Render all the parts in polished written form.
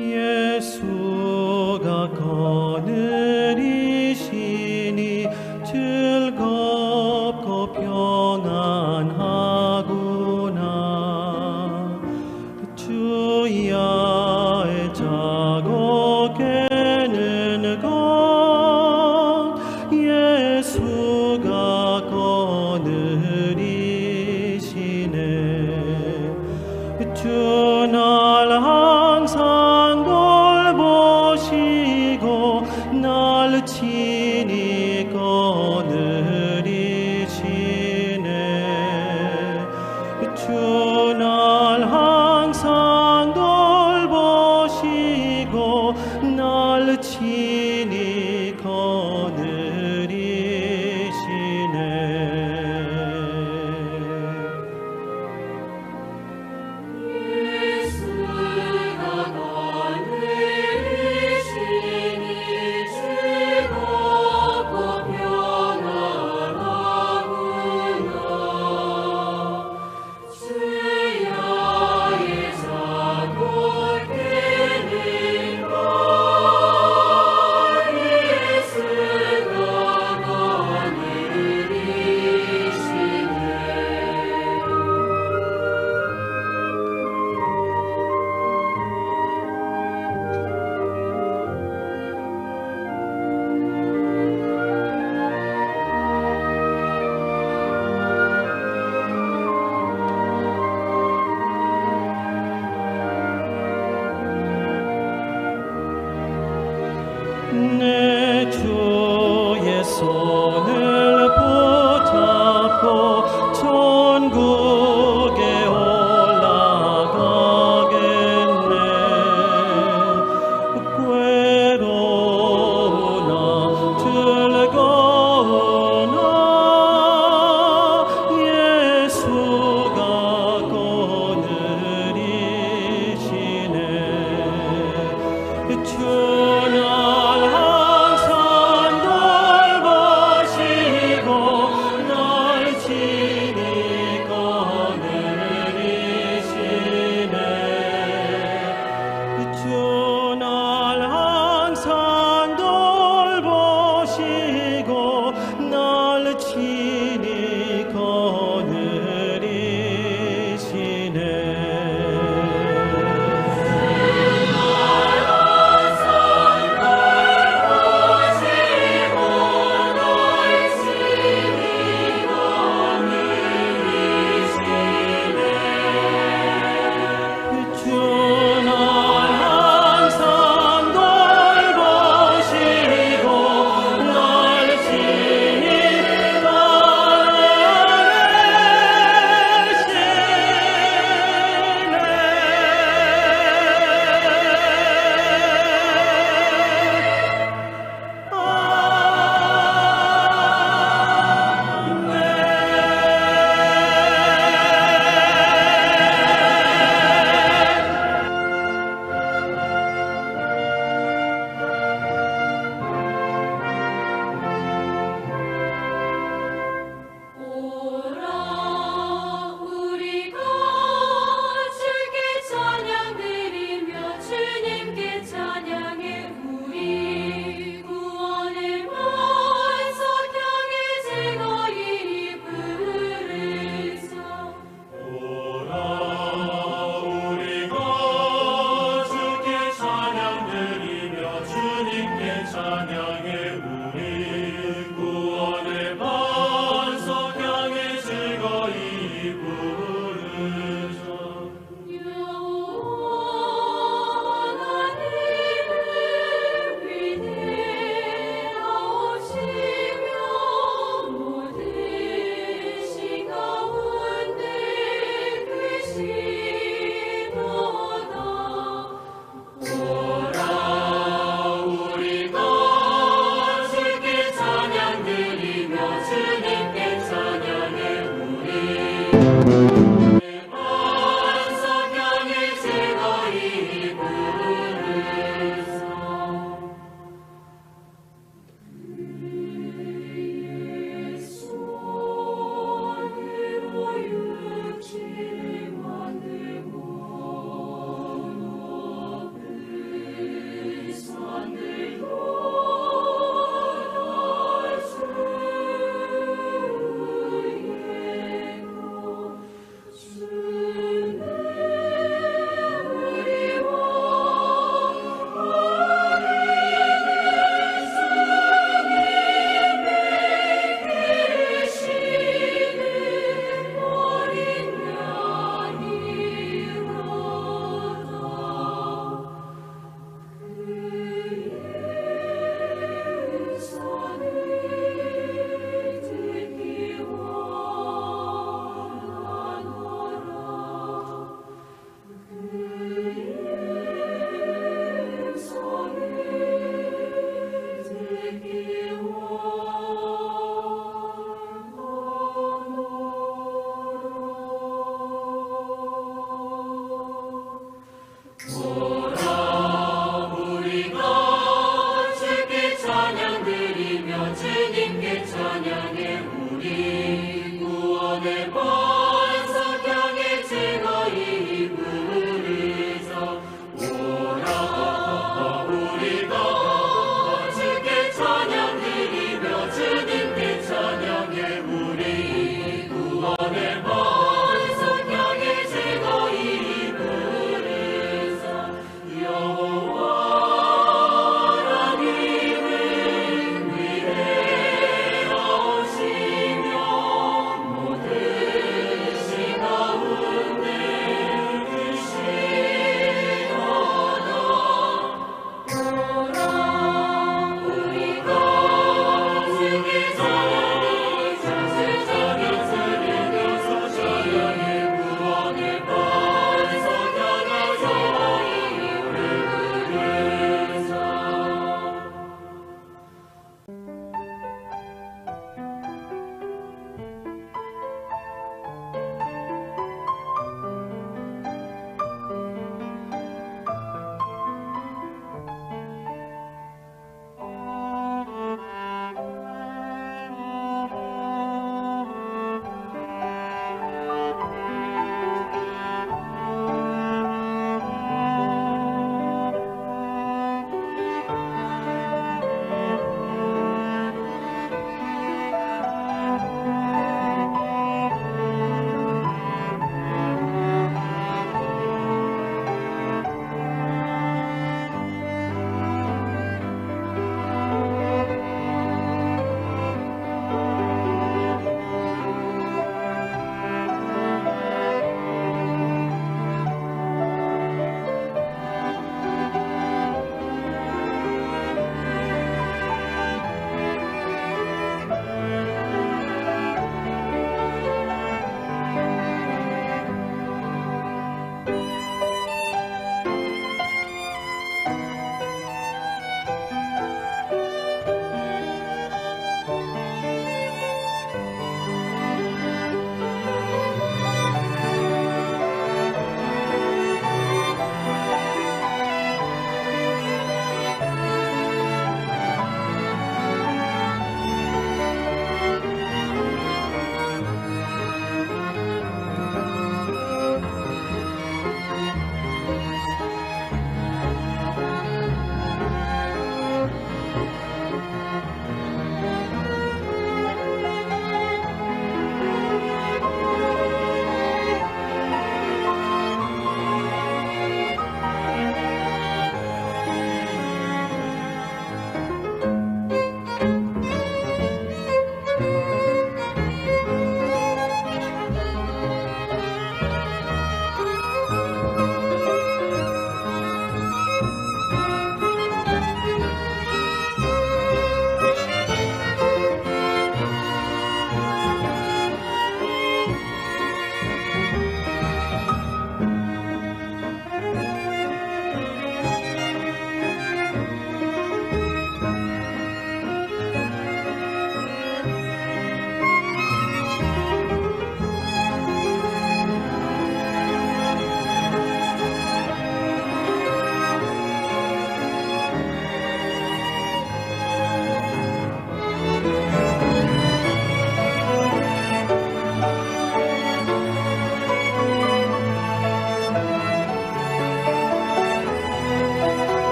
예수가 거느리시니 즐겁고 평안하구나. 주야의 자고 깨는 것 예수가 거느리시네. 주 날 항상 돌보시고 날 친히 거느리시네. 주 날 항상 돌보시고 날 친히 거느리시네. 내 주의 손을 붙잡고 천국에 올라가겠네. 괴로우나 즐거우나 예수가 거느리시네. 주나 항상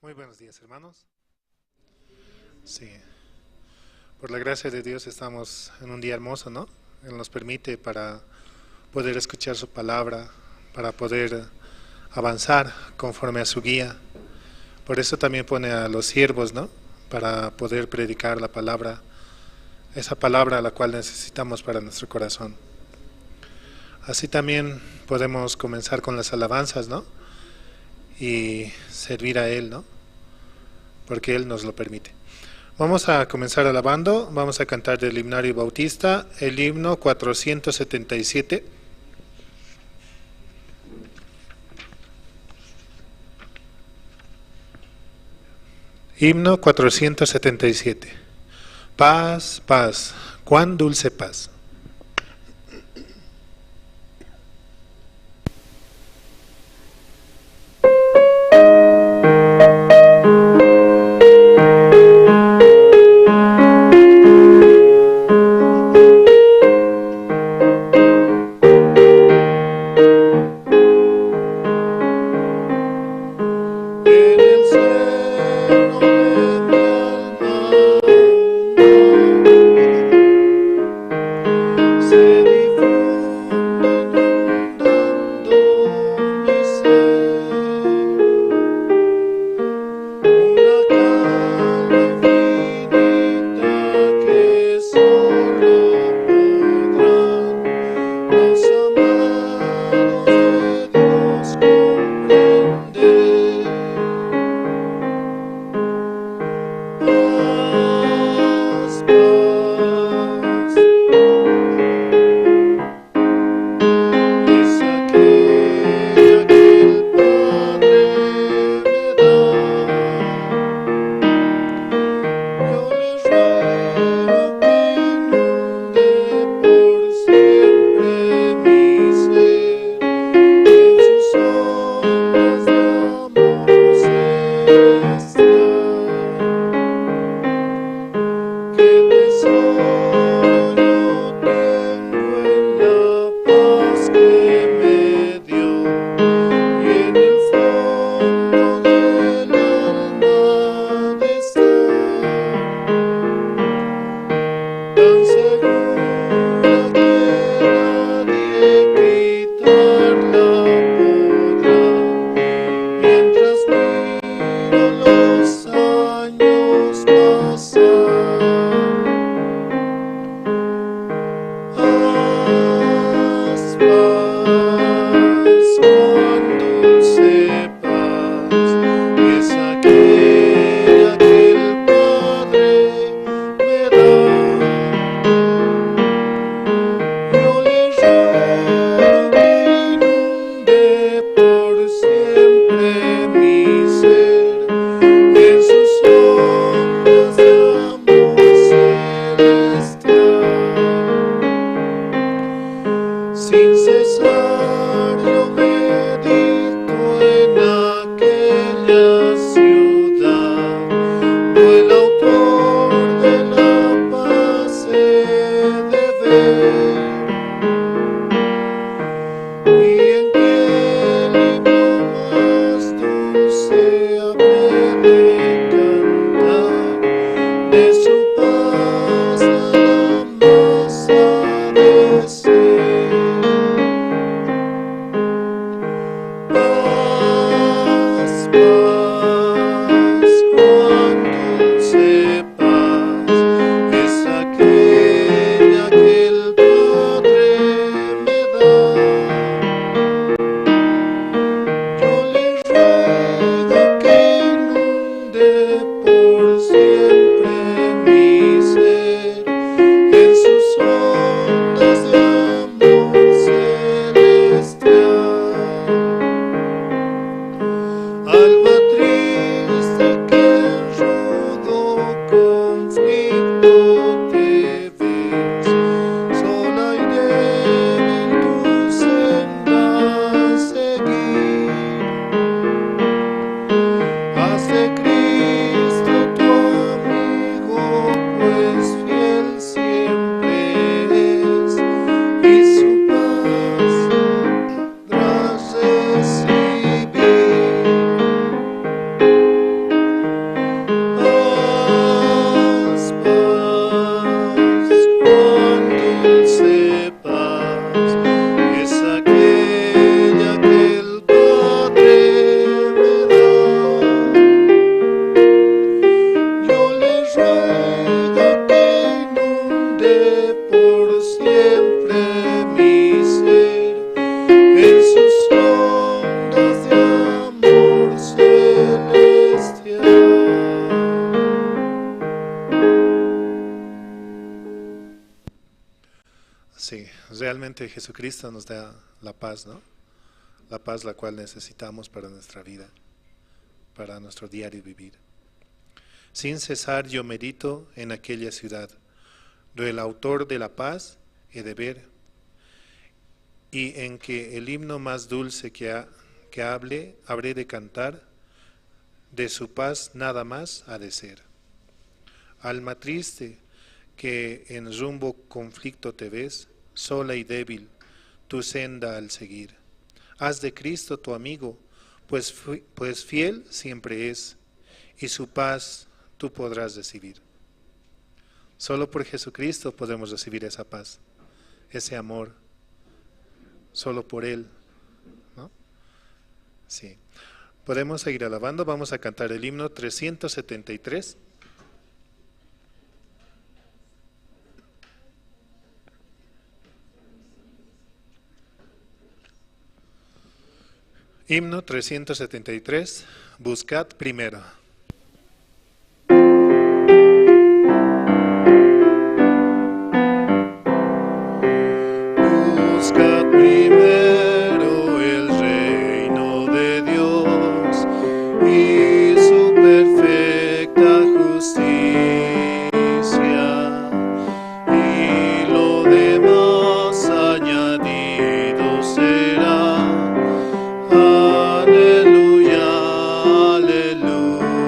Muy buenos días, hermanos. Sí, por la gracia de Dios estamos en un día hermoso, ¿no? Él nos permite para poder escuchar su palabra, para poder avanzar conforme a su guía. Por eso también pone a los siervos, ¿no? Para poder predicar la palabra, esa palabra a la cual necesitamos para nuestro corazón. Así también podemos comenzar con las alabanzas, ¿no? Y servir a Él, ¿no? Porque Él nos lo permite. Vamos a comenzar alabando, vamos a cantar del himnario bautista, el himno 477. Himno 477. Paz, paz, cuán dulce paz. solamente Jesucristo nos da la paz, ¿no? La paz la cual necesitamos para nuestra vida, para nuestro diario vivir. Sin cesar yo medito en aquella ciudad, del autor de la paz he de ver, y en que el himno más dulce que habré de cantar, de su paz nada más ha de ser. Alma triste, que en rumbo conflicto te ves, sola y débil, tu senda al seguir. Haz de Cristo tu amigo, pues fiel siempre es, y su paz tú podrás recibir. Solo por Jesucristo podemos recibir esa paz, ese amor, solo por Él, ¿no? Sí. Podemos seguir alabando, vamos a cantar el himno 373. Himno 373, buscad primero. Buscad primero el reino de Dios y su perfecta justicia, y lo demás añadido será. Aleluya, aleluya, aleluya,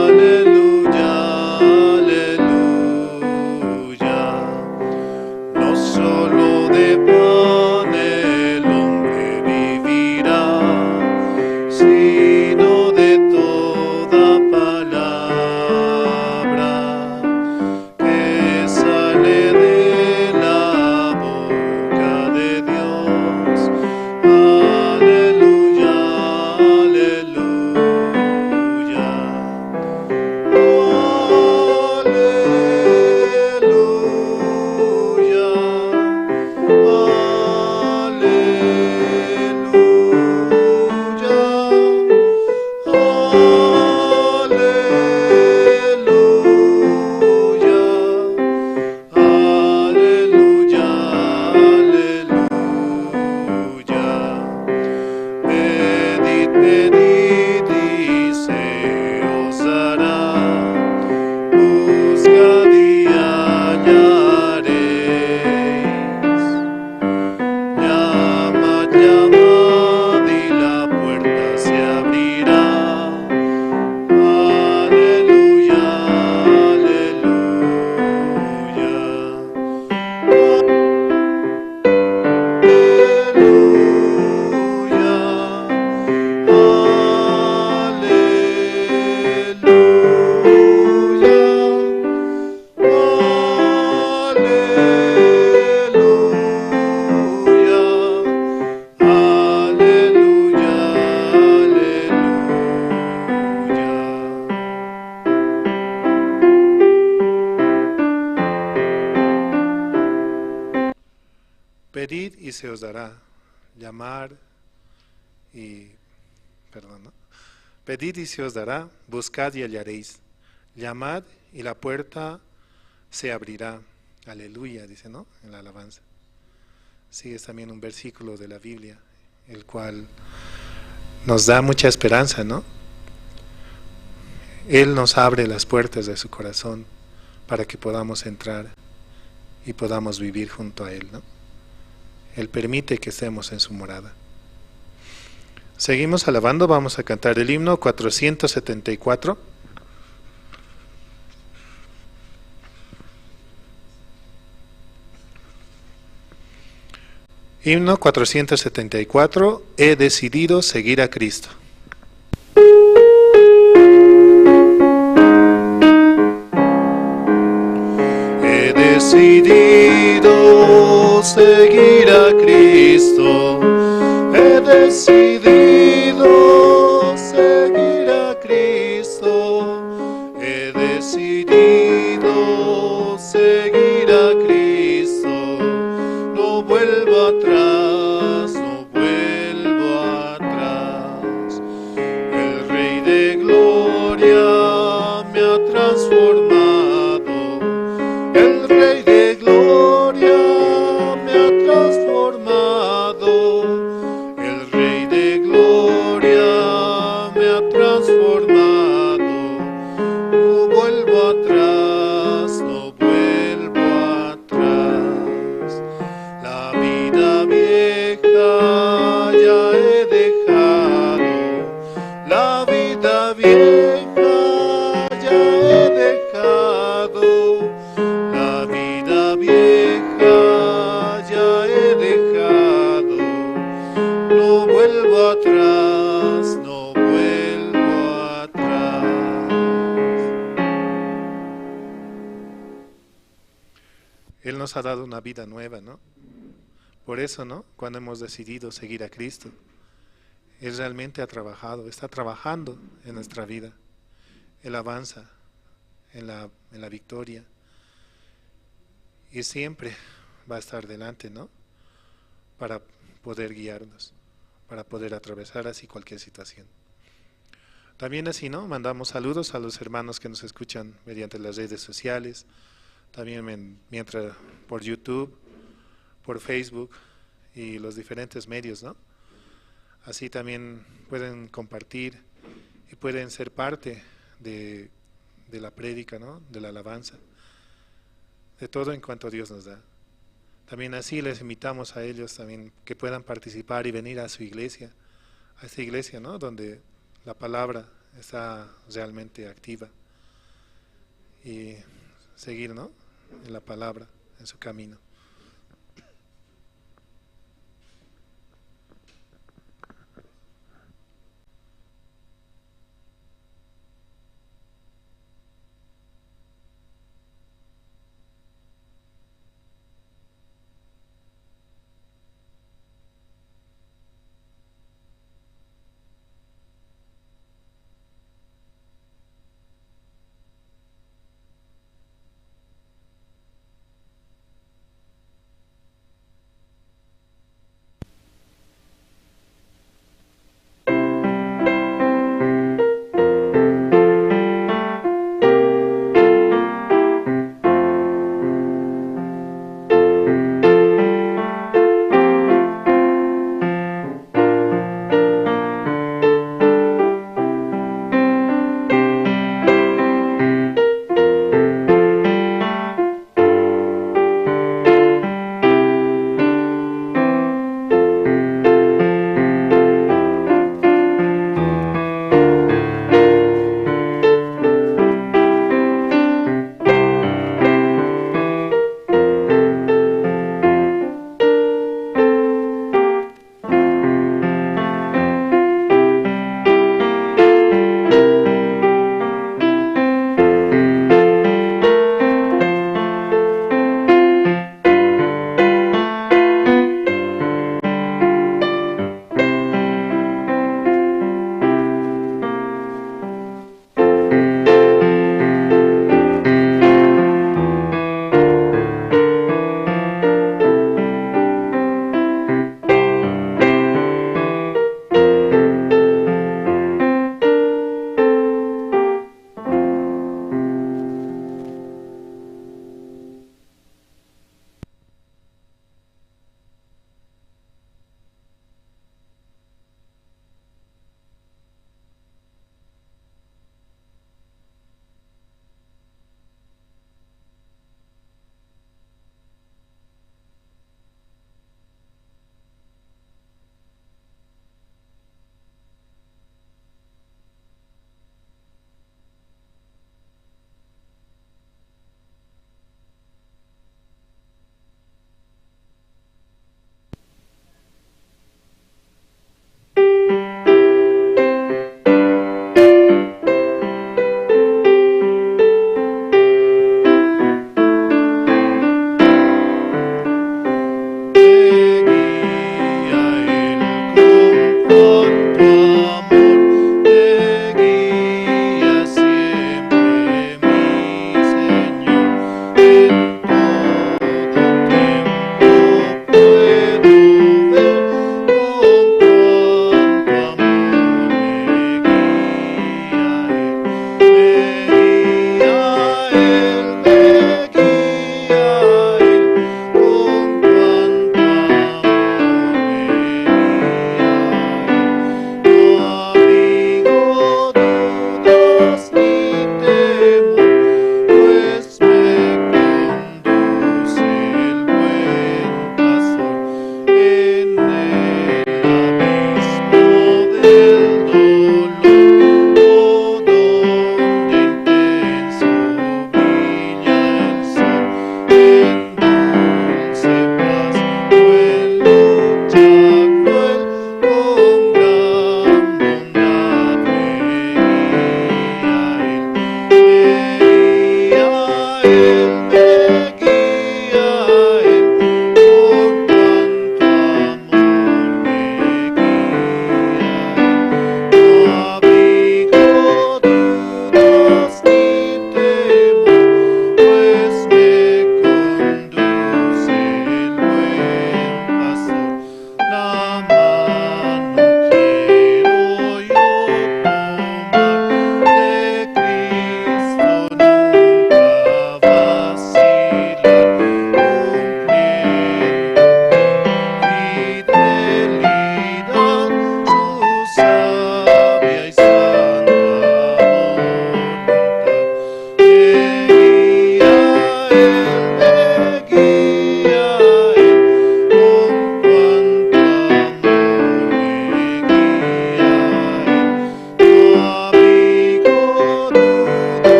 aleluya, aleluya. No solo de pan el hombre vivirá, sino de toda palabra que sale de la boca de Dios. Aleluya, aleluya. Pedid y se os dará, buscad y hallaréis, llamad, llamad y la puerta se abrirá. Aleluya, aleluya, pedid y se os dará, llamar y, perdón, ¿no? Pedid y se os dará, buscad y hallaréis, llamad y la puerta se abrirá. Aleluya, dice, ¿no? En la alabanza. Sí, es también un versículo de la Biblia, el cual nos da mucha esperanza, ¿no? Él nos abre las puertas de su corazón para que podamos entrar y podamos vivir junto a Él, ¿no? Él permite que estemos en su morada. Seguimos alabando, vamos a cantar el himno 474. Himno 474, he decidido seguir a Cristo. He decidido seguir a Cristo, he decidido seguir a Cristo, he Él nos ha dado una vida nueva, ¿no? Por eso, ¿no? Cuando hemos decidido seguir a Cristo, Él realmente ha trabajado, está trabajando en nuestra vida. Él avanza en la victoria y siempre va a estar delante, ¿no? Para poder guiarnos, para poder atravesar así cualquier situación. También así, ¿no? Mandamos saludos a los hermanos que nos escuchan mediante las redes sociales, también mientras por YouTube, por Facebook y los diferentes medios, ¿no? Así también pueden compartir y pueden ser parte de la prédica, ¿no? De la alabanza, de todo en cuanto Dios nos da. También así les invitamos a ellos también que puedan participar y venir a su iglesia, a esta iglesia, ¿no? Donde la palabra está realmente activa y seguir, ¿no? En la palabra, en su camino.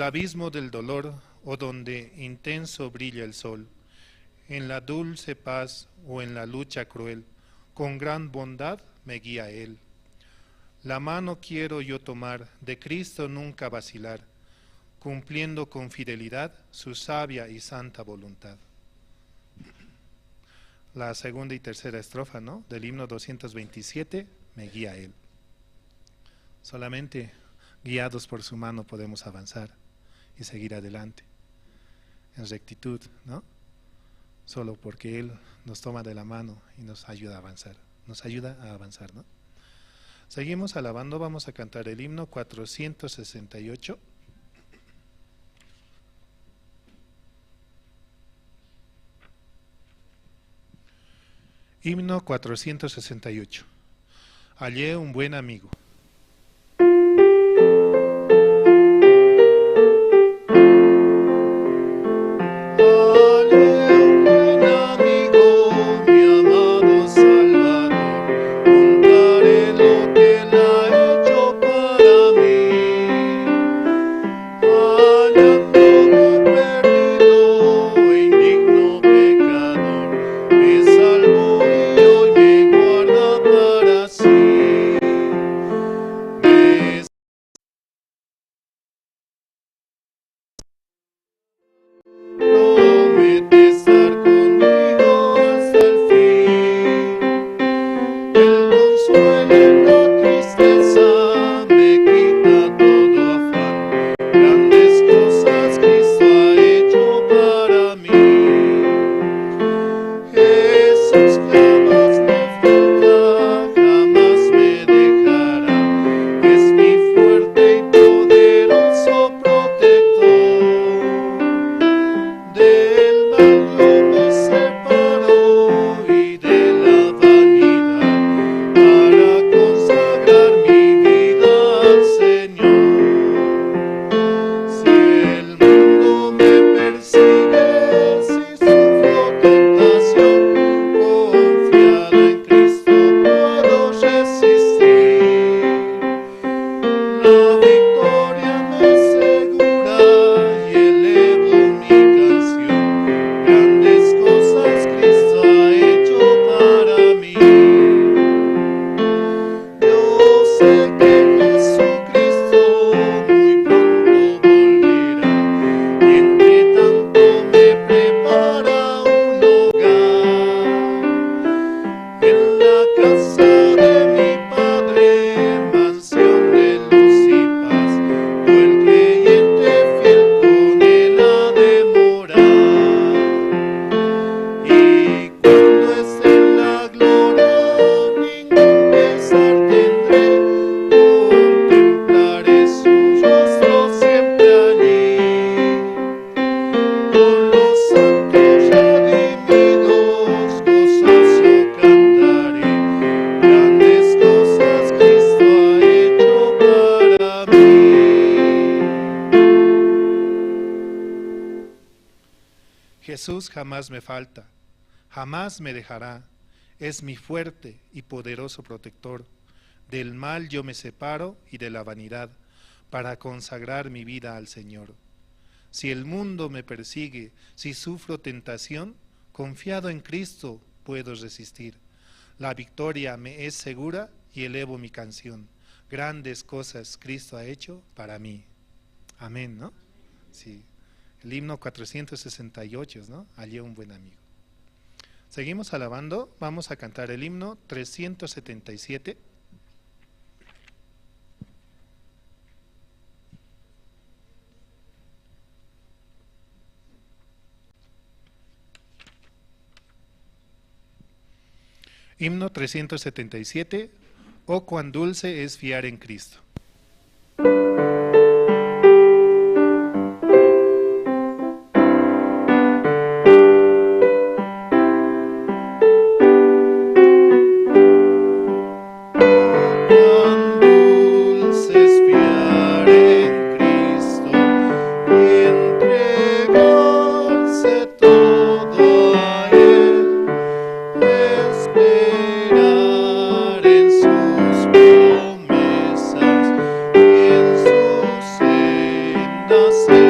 abismo del dolor o donde intenso brilla el sol, en la dulce paz o en la lucha cruel, con gran bondad me guía Él. La mano quiero yo tomar, de Cristo nunca vacilar, cumpliendo con fidelidad su sabia y santa voluntad. La segunda y tercera estrofa, ¿no?, del himno 227, me guía Él. Solamente guiados por su mano podemos avanzar y seguir adelante en rectitud, ¿no? Solo porque Él nos toma de la mano y nos ayuda a avanzar, ¿no? Seguimos alabando, vamos a cantar el himno 468. Himno 468. Hallé un buen amigo. Jesús jamás me falta, jamás me dejará, es mi fuerte y poderoso protector. Del mal yo me separo y de la vanidad, para consagrar mi vida al Señor. Si el mundo me persigue, si sufro tentación, confiado en Cristo puedo resistir. La victoria me es segura y elevo mi canción. Grandes cosas Cristo ha hecho para mí. Amén, ¿no? Sí. El himno 468, ¿no? Hallé un buen amigo. Seguimos alabando, vamos a cantar el himno 377. Himno 377, oh cuán dulce es fiar en Cristo. Esperar en sus promesas y en sus sendas.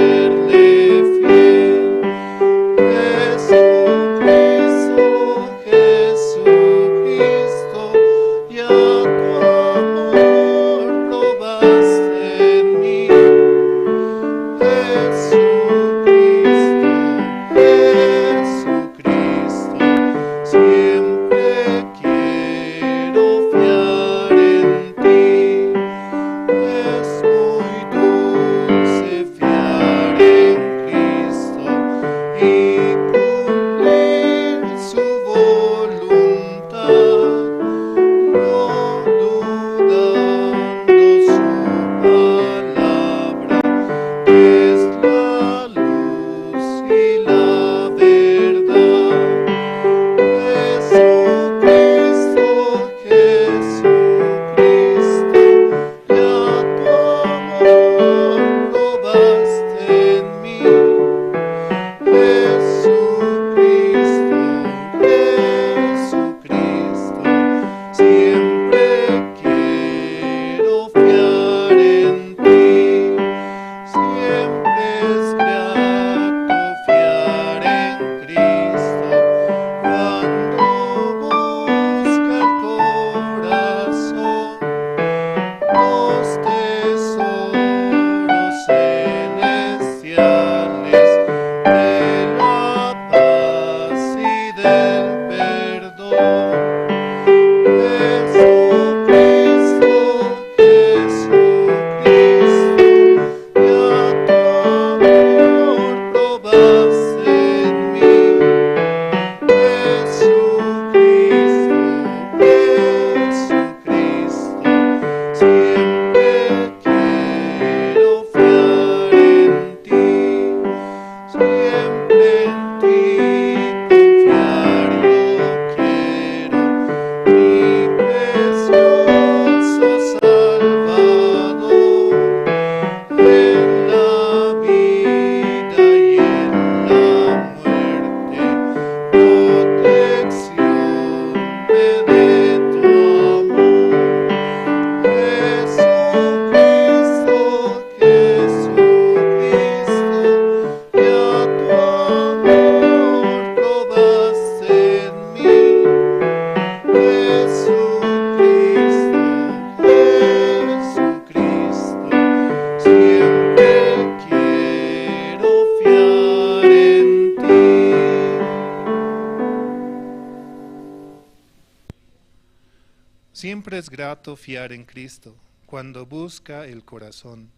Siempre es grato fiar en Cristo, cuando busca el corazón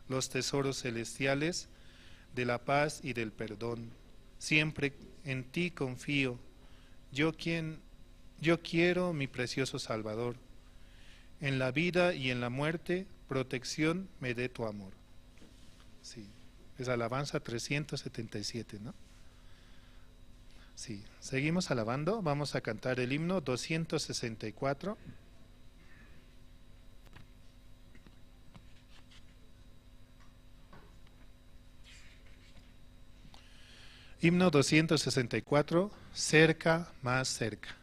los tesoros celestiales de la paz y del perdón. Siempre en ti confío, yo quiero mi precioso Salvador. En la vida y en la muerte, protección me dé tu amor. Sí, es alabanza 377, ¿no? Sí, seguimos alabando, vamos a cantar el himno 264. Himno 264, cerca, más cerca.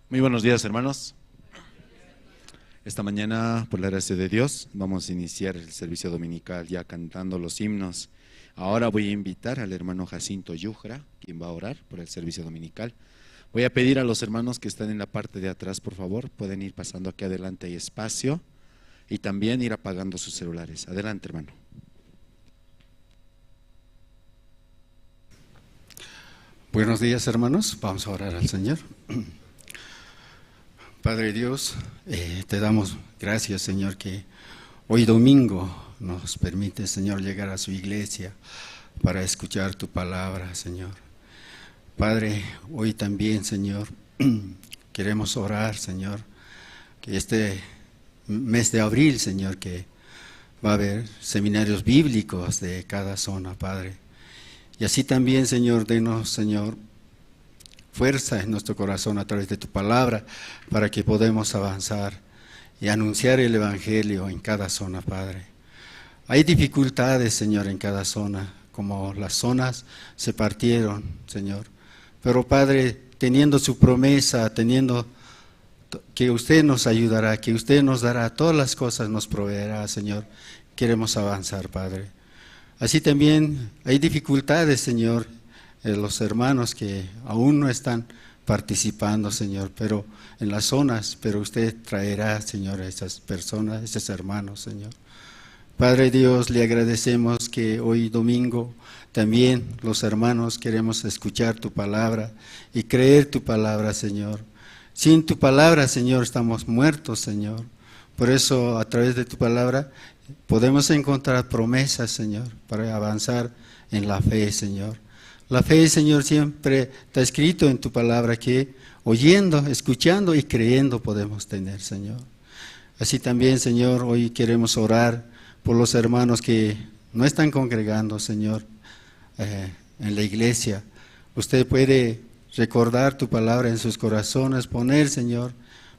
Muy buenos días, hermanos. Esta mañana, por la gracia de Dios, vamos a iniciar el servicio dominical ya cantando los himnos. Ahora voy a invitar al hermano Jacinto Yujra, quien va a orar por el servicio dominical. Voy a pedir a los hermanos que están en la parte de atrás, por favor, pueden ir pasando aquí adelante, hay espacio, y también ir apagando sus celulares. Adelante, hermano. Buenos días, hermanos. Vamos a orar al Señor. Padre Dios, te damos gracias, Señor, que hoy domingo nos permite, Señor, llegar a su iglesia para escuchar tu palabra, Señor. Padre, hoy también, Señor, queremos orar, Señor, que este mes de abril, Señor, que va a haber seminarios bíblicos de cada zona, Padre. Y así también, Señor, denos, Señor, fuerza en nuestro corazón a través de tu palabra para que podamos avanzar y anunciar el Evangelio en cada zona, Padre. Hay dificultades, Señor, en cada zona, como las zonas se partieron, Señor. Pero, Padre, teniendo su promesa, teniendo que usted nos ayudará, que usted nos dará todas las cosas, nos proveerá, Señor, queremos avanzar, Padre. Así también hay dificultades, Señor, los hermanos que aún no están participando, Señor, pero en las zonas, pero usted traerá, Señor, a esas personas, a esos hermanos, Señor. Padre Dios, le agradecemos que hoy domingo también los hermanos queremos escuchar tu palabra y creer tu palabra, Señor. Sin tu palabra, Señor, estamos muertos, Señor. Por eso, a través de tu palabra, podemos encontrar promesas, Señor, para avanzar en la fe, Señor. La fe, Señor, siempre está escrito en tu palabra que oyendo, escuchando y creyendo podemos tener, Señor. Así también, Señor, hoy queremos orar por los hermanos que no están congregando, Señor, en la iglesia. Usted puede recordar tu palabra en sus corazones, poner, Señor,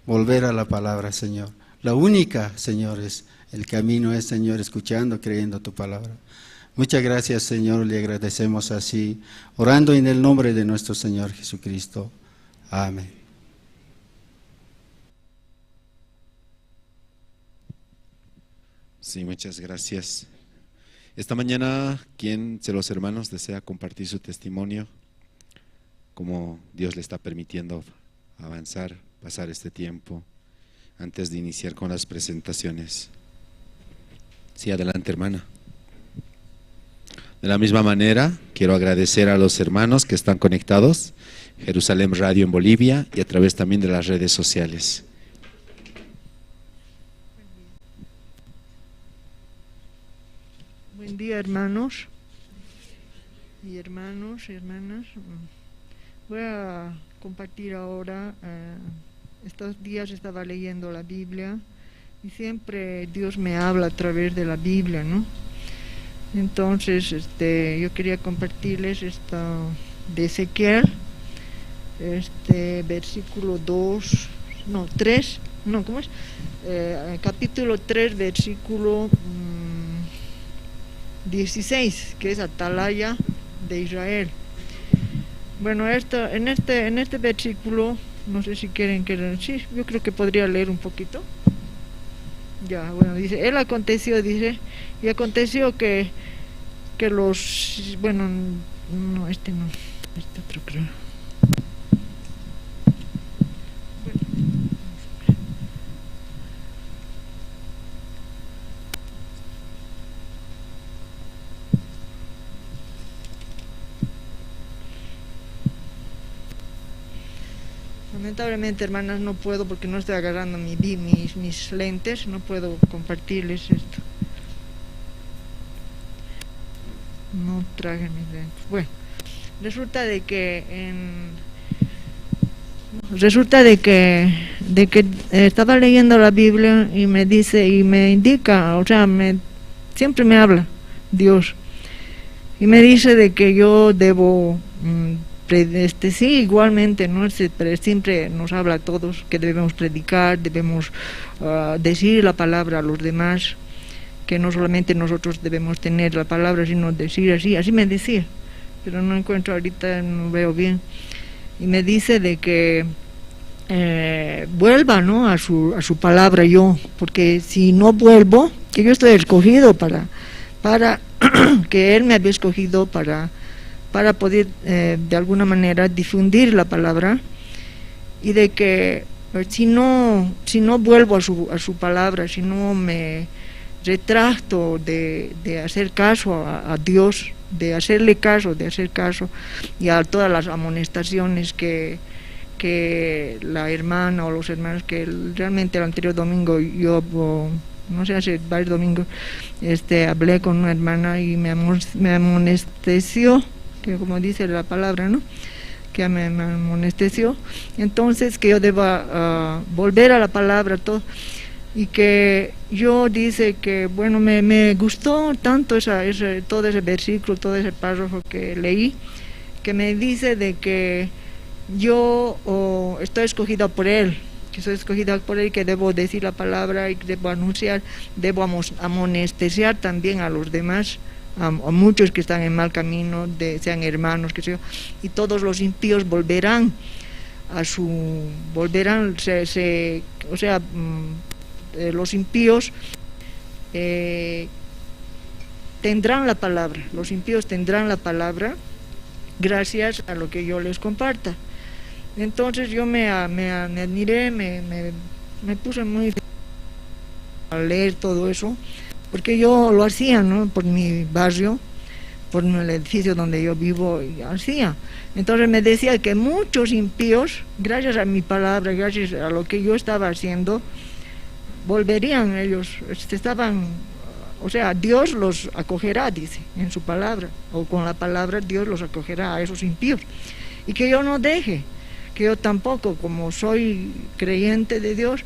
volver a la palabra, Señor. La única, Señor, es el camino, es, Señor, escuchando, creyendo tu palabra. Muchas gracias, Señor, le agradecemos así, orando en el nombre de nuestro Señor Jesucristo. Amén. Sí, muchas gracias. Esta mañana, ¿quién de los hermanos desea compartir su testimonio? Cómo Dios le está permitiendo avanzar, pasar este tiempo, antes de iniciar con las presentaciones. Sí, adelante, hermana. De la misma manera, quiero agradecer a los hermanos que están conectados, Jerusalén Radio en Bolivia y a través también de las redes sociales. Buen día, hermanos y hermanas. Voy a compartir ahora, estos días estaba leyendo la Biblia y siempre Dios me habla a través de la Biblia, ¿no? Entonces, yo quería compartirles esto de Ezequiel, versículo 3, capítulo 3, versículo 16, que es Atalaya de Israel. Bueno, en este versículo, no sé si quieren que sí, yo creo que podría leer un poquito. Ya, bueno, dice, y aconteció que los, bueno, no, este otro creo. Lamentablemente, hermanas, no puedo porque no estoy agarrando mis lentes, no puedo compartirles esto. No traje mis lentes. Bueno, resulta de que estaba leyendo la Biblia y me dice y me indica, o sea, siempre me habla Dios y me dice de que yo debo sí, igualmente, ¿no? Pero siempre nos habla a todos que debemos predicar, debemos decir la palabra a los demás, que no solamente nosotros debemos tener la palabra, sino decir así me decía, pero no encuentro ahorita, no veo bien. Y me dice de que vuelva, ¿no?, a su palabra yo, porque si no vuelvo, que yo estoy escogido para que Él me había escogido para poder de alguna manera difundir la palabra, y de que si no vuelvo a su palabra, si no me retracto de hacer caso a Dios, de hacerle caso, y a todas las amonestaciones que la hermana o los hermanos, que realmente el anterior domingo yo, no sé, hace varios domingos, hablé con una hermana y me amonesteció, que como dice la palabra, ¿no?, que me amonesteció, entonces que yo deba volver a la palabra, todo, y que yo dice que, bueno, me gustó tanto todo ese versículo, todo ese párrafo que leí, que me dice de que yo estoy escogida por Él, que debo decir la palabra y debo anunciar, debo amonesteciar también a los demás, a muchos que están en mal camino, sean hermanos, que sea, y todos los impíos volverán los impíos tendrán la palabra, los impíos tendrán la palabra gracias a lo que yo les comparta. Entonces yo me admiré, me puse muy a leer todo eso, porque yo lo hacía, ¿no?, por mi barrio, por el edificio donde yo vivo, y hacía. Entonces me decía que muchos impíos, gracias a mi palabra, gracias a lo que yo estaba haciendo, volverían ellos, Dios los acogerá, dice, en su palabra, o con la palabra Dios los acogerá a esos impíos, y que yo no deje, que yo tampoco, como soy creyente de Dios,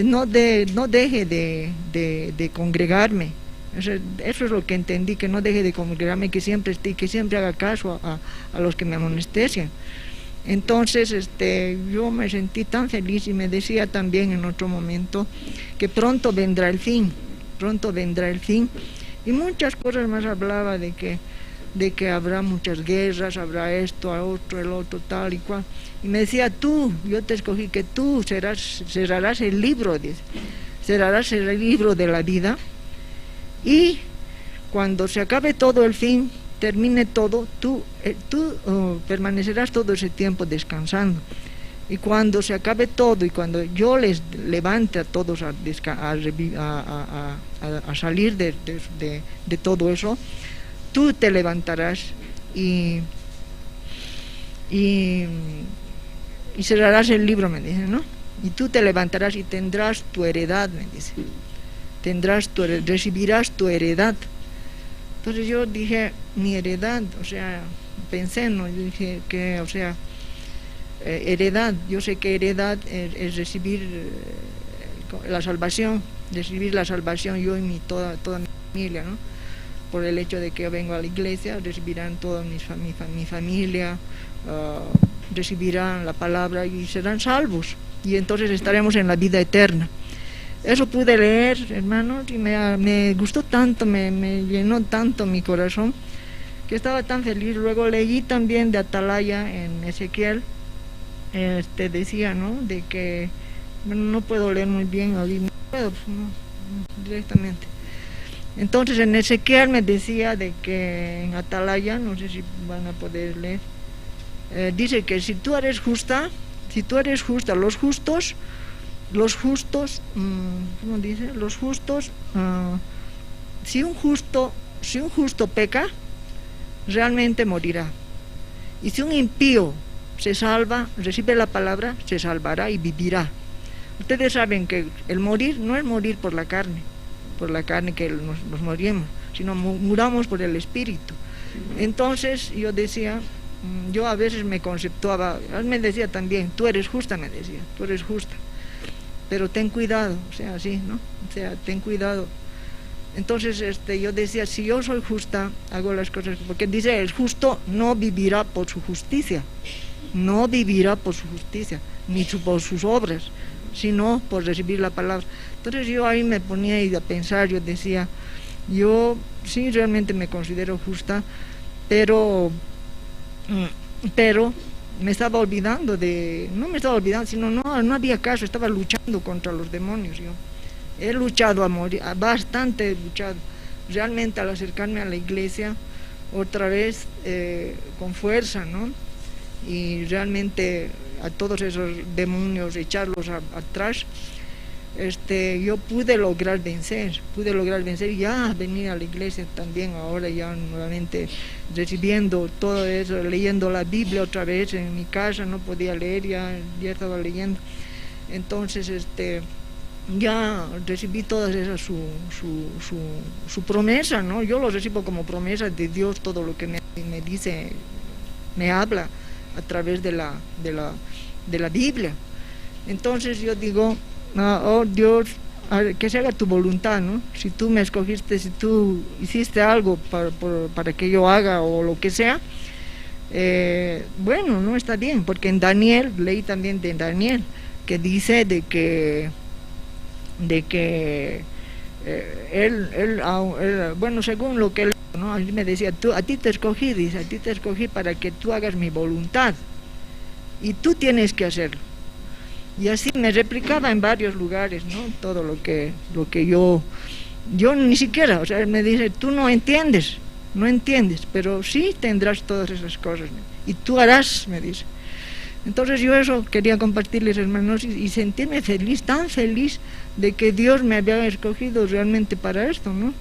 no deje de congregarme. Eso es lo que entendí, que no deje de congregarme, que siempre haga caso a los que me amonestecian. Entonces yo me sentí tan feliz, y me decía también en otro momento que pronto vendrá el fin, y muchas cosas más hablaba de que habrá muchas guerras, habrá esto, el otro, tal y cual. Y me decía, yo te escogí, que tú cerrarás el libro, dice, cerrarás el libro de la vida, y cuando se acabe todo el fin, termine todo, tú permanecerás todo ese tiempo descansando. Y cuando se acabe todo, y cuando yo les levante a todos a salir de todo eso, tú te levantarás y cerrarás el libro, me dice, ¿no? Y tú te levantarás y tendrás tu heredad, me dice. Recibirás tu heredad. Entonces yo dije, mi heredad, pensé, ¿no? Yo dije que, heredad, yo sé que heredad es recibir la salvación, yo y toda mi familia, ¿no? Por el hecho de que yo vengo a la iglesia, recibirán toda mi familia, recibirán la palabra y serán salvos, y entonces estaremos en la vida eterna. Eso pude leer, hermanos, y me gustó tanto, me llenó tanto mi corazón, que estaba tan feliz. Luego leí también de Atalaya en Ezequiel, decía, ¿no?, de que, bueno, no puedo leer muy bien, no puedo, no, directamente. Entonces en Ezequiel me decía de que en Atalaya, no sé si van a poder leer, dice que si tú eres justa, los justos, ¿cómo dice? Los justos, si un justo peca, realmente morirá. Y si un impío se salva, recibe la palabra, se salvará y vivirá. Ustedes saben que el morir no es morir por la carne que nos morimos, sino muramos por el espíritu. Entonces yo decía, yo a veces me conceptuaba, él me decía también, tú eres justa, me decía, tú eres justa, pero ten cuidado, así, ¿no? Ten cuidado. Entonces yo decía, si yo soy justa, hago las cosas, porque dice, el justo no vivirá por su justicia, ni por sus obras, sino por recibir la palabra. Entonces yo ahí me ponía a pensar, yo decía, yo sí realmente me considero justa, pero me estaba olvidando no me estaba olvidando, sino no había caso, estaba luchando contra los demonios yo. He luchado a morir, bastante he luchado. Realmente al acercarme a la iglesia, otra vez con fuerza, ¿no? Y realmente a todos esos demonios echarlos atrás, yo pude lograr vencer ya, venir a la iglesia también ahora ya nuevamente recibiendo todo eso, leyendo la Biblia otra vez en mi casa, no podía leer, ya estaba leyendo, entonces ya recibí toda esa su promesa, ¿no? Yo lo recibo como promesa de Dios, todo lo que me dice, me habla a través de la Biblia. Entonces yo digo, oh Dios, que se haga tu voluntad, ¿no? Si tú me escogiste, si tú hiciste algo para que yo haga o lo que sea, bueno, no está bien, porque en Daniel, leí también de Daniel, que dice de que él, bueno, según lo que él, ¿no? A mí me decía, a ti te escogí, dice, a ti te escogí para que tú hagas mi voluntad, y tú tienes que hacerlo. Y así me replicaba en varios lugares, ¿no? Todo lo que yo ni siquiera, o sea, él me dice, tú no entiendes, pero sí tendrás todas esas cosas, ¿no? Y tú harás, me dice. Entonces yo eso quería compartirles, hermanos, y sentirme feliz, tan feliz de que Dios me había escogido realmente para esto, ¿no?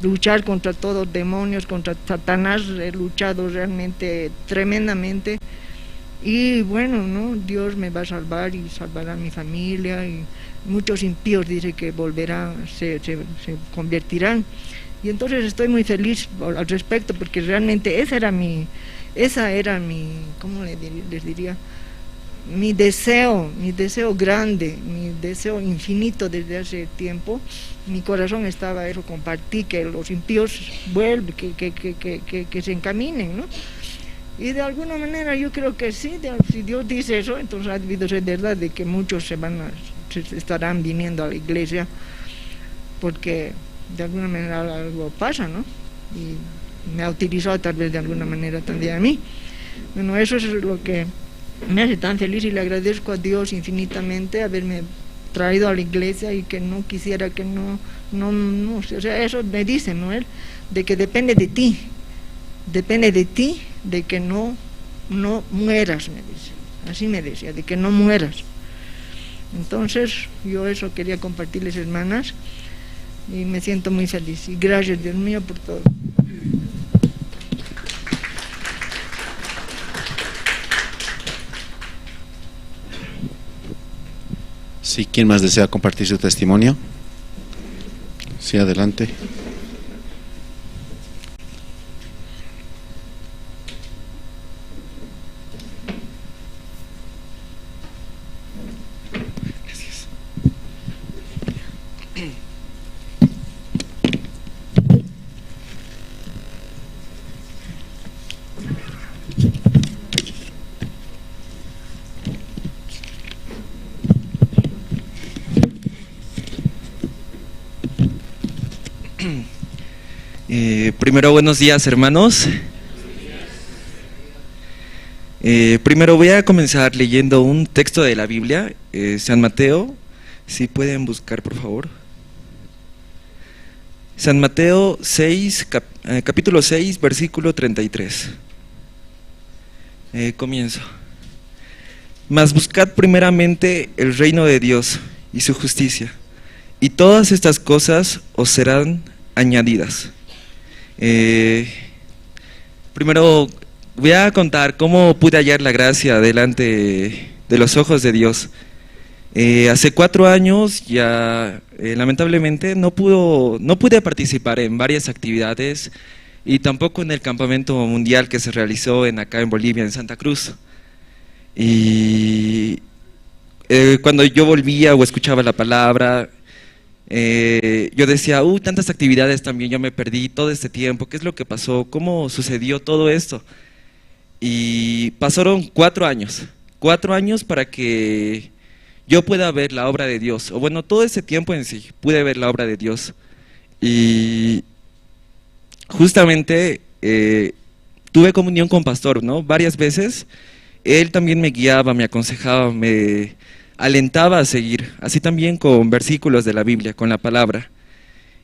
Luchar contra todos los demonios, contra Satanás, he luchado realmente tremendamente, y bueno, ¿no? Dios me va a salvar y salvará a mi familia, y muchos impíos dice que volverán, se convertirán, y entonces estoy muy feliz al respecto, porque realmente esa era mi, ¿cómo les diría? Mi deseo grande, mi deseo infinito desde hace tiempo. Mi corazón estaba eso, compartir que los impíos vuelvan, que se encaminen, ¿no? Y de alguna manera yo creo que sí, si Dios dice eso, entonces ha debido ser verdad de que muchos se estarán viniendo a la iglesia, porque de alguna manera algo pasa, ¿no? Y me ha utilizado tal vez de alguna manera también a mí. Bueno, eso es lo que me hace tan feliz, y le agradezco a Dios infinitamente haberme traído a la iglesia, y que no quisiera que no, o sea, eso me dice, ¿no? Él, de que depende de ti, de que no mueras, me dice, así me decía, de que no mueras. Entonces yo eso quería compartirles, hermanas, y me siento muy feliz, y gracias, Dios mío, por todo. Sí, ¿quién más desea compartir su testimonio? Sí, adelante. Gracias. Primero, buenos días, hermanos. Primero voy a comenzar leyendo un texto de la Biblia, San Mateo, si pueden buscar, por favor. San Mateo 6, capítulo 6, versículo 33. Comienzo. Mas buscad primeramente el reino de Dios y su justicia, y todas estas cosas os serán añadidas. Primero voy a contar cómo pude hallar la gracia delante de los ojos de Dios. Hace 4 años ya lamentablemente no pude participar en varias actividades, y tampoco en el campamento mundial que se realizó acá en Bolivia, en Santa Cruz. Y cuando yo volvía o escuchaba la palabra, yo decía, tantas actividades también, yo me perdí todo este tiempo, ¿qué es lo que pasó? ¿Cómo sucedió todo esto? Y pasaron 4 años para que yo pueda ver la obra de Dios, o bueno, todo ese tiempo en sí, pude ver la obra de Dios. Y justamente tuve comunión con pastor, ¿no? Varias veces, Él también me guiaba, me aconsejaba, me alentaba a seguir, así también con versículos de la Biblia, con la palabra.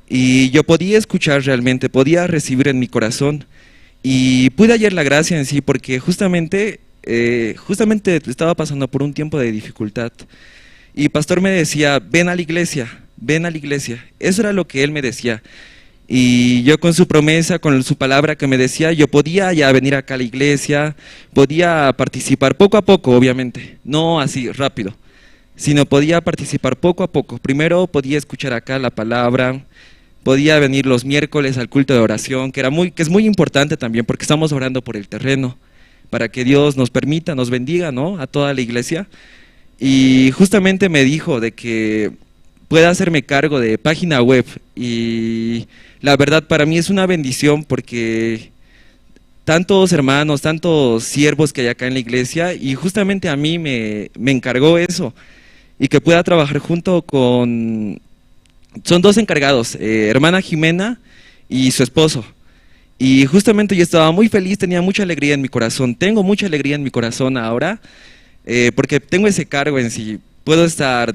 Y yo podía escuchar realmente, podía recibir en mi corazón, y pude hallar la gracia en sí, porque justamente estaba pasando por un tiempo de dificultad. Y pastor me decía, ven a la iglesia, ven a la iglesia. Eso era lo que él me decía. Y yo con su promesa, con su palabra que me decía, yo podía ya venir acá a la iglesia, podía participar poco a poco, obviamente, no así rápido, sino podía participar poco a poco. Primero podía escuchar acá la palabra, podía venir los miércoles al culto de oración, que es muy importante también, porque estamos orando por el terreno, para que Dios nos permita, nos bendiga, ¿no?, a toda la iglesia. Y justamente me dijo de que pueda hacerme cargo de página web, y la verdad para mí es una bendición, porque tantos hermanos, tantos siervos que hay acá en la iglesia, y justamente a mí me encargó eso, y que pueda trabajar junto con, son dos encargados, hermana Jimena y su esposo. Y justamente yo estaba muy feliz, tenía mucha alegría en mi corazón, tengo mucha alegría en mi corazón ahora, porque tengo ese cargo en sí, puedo estar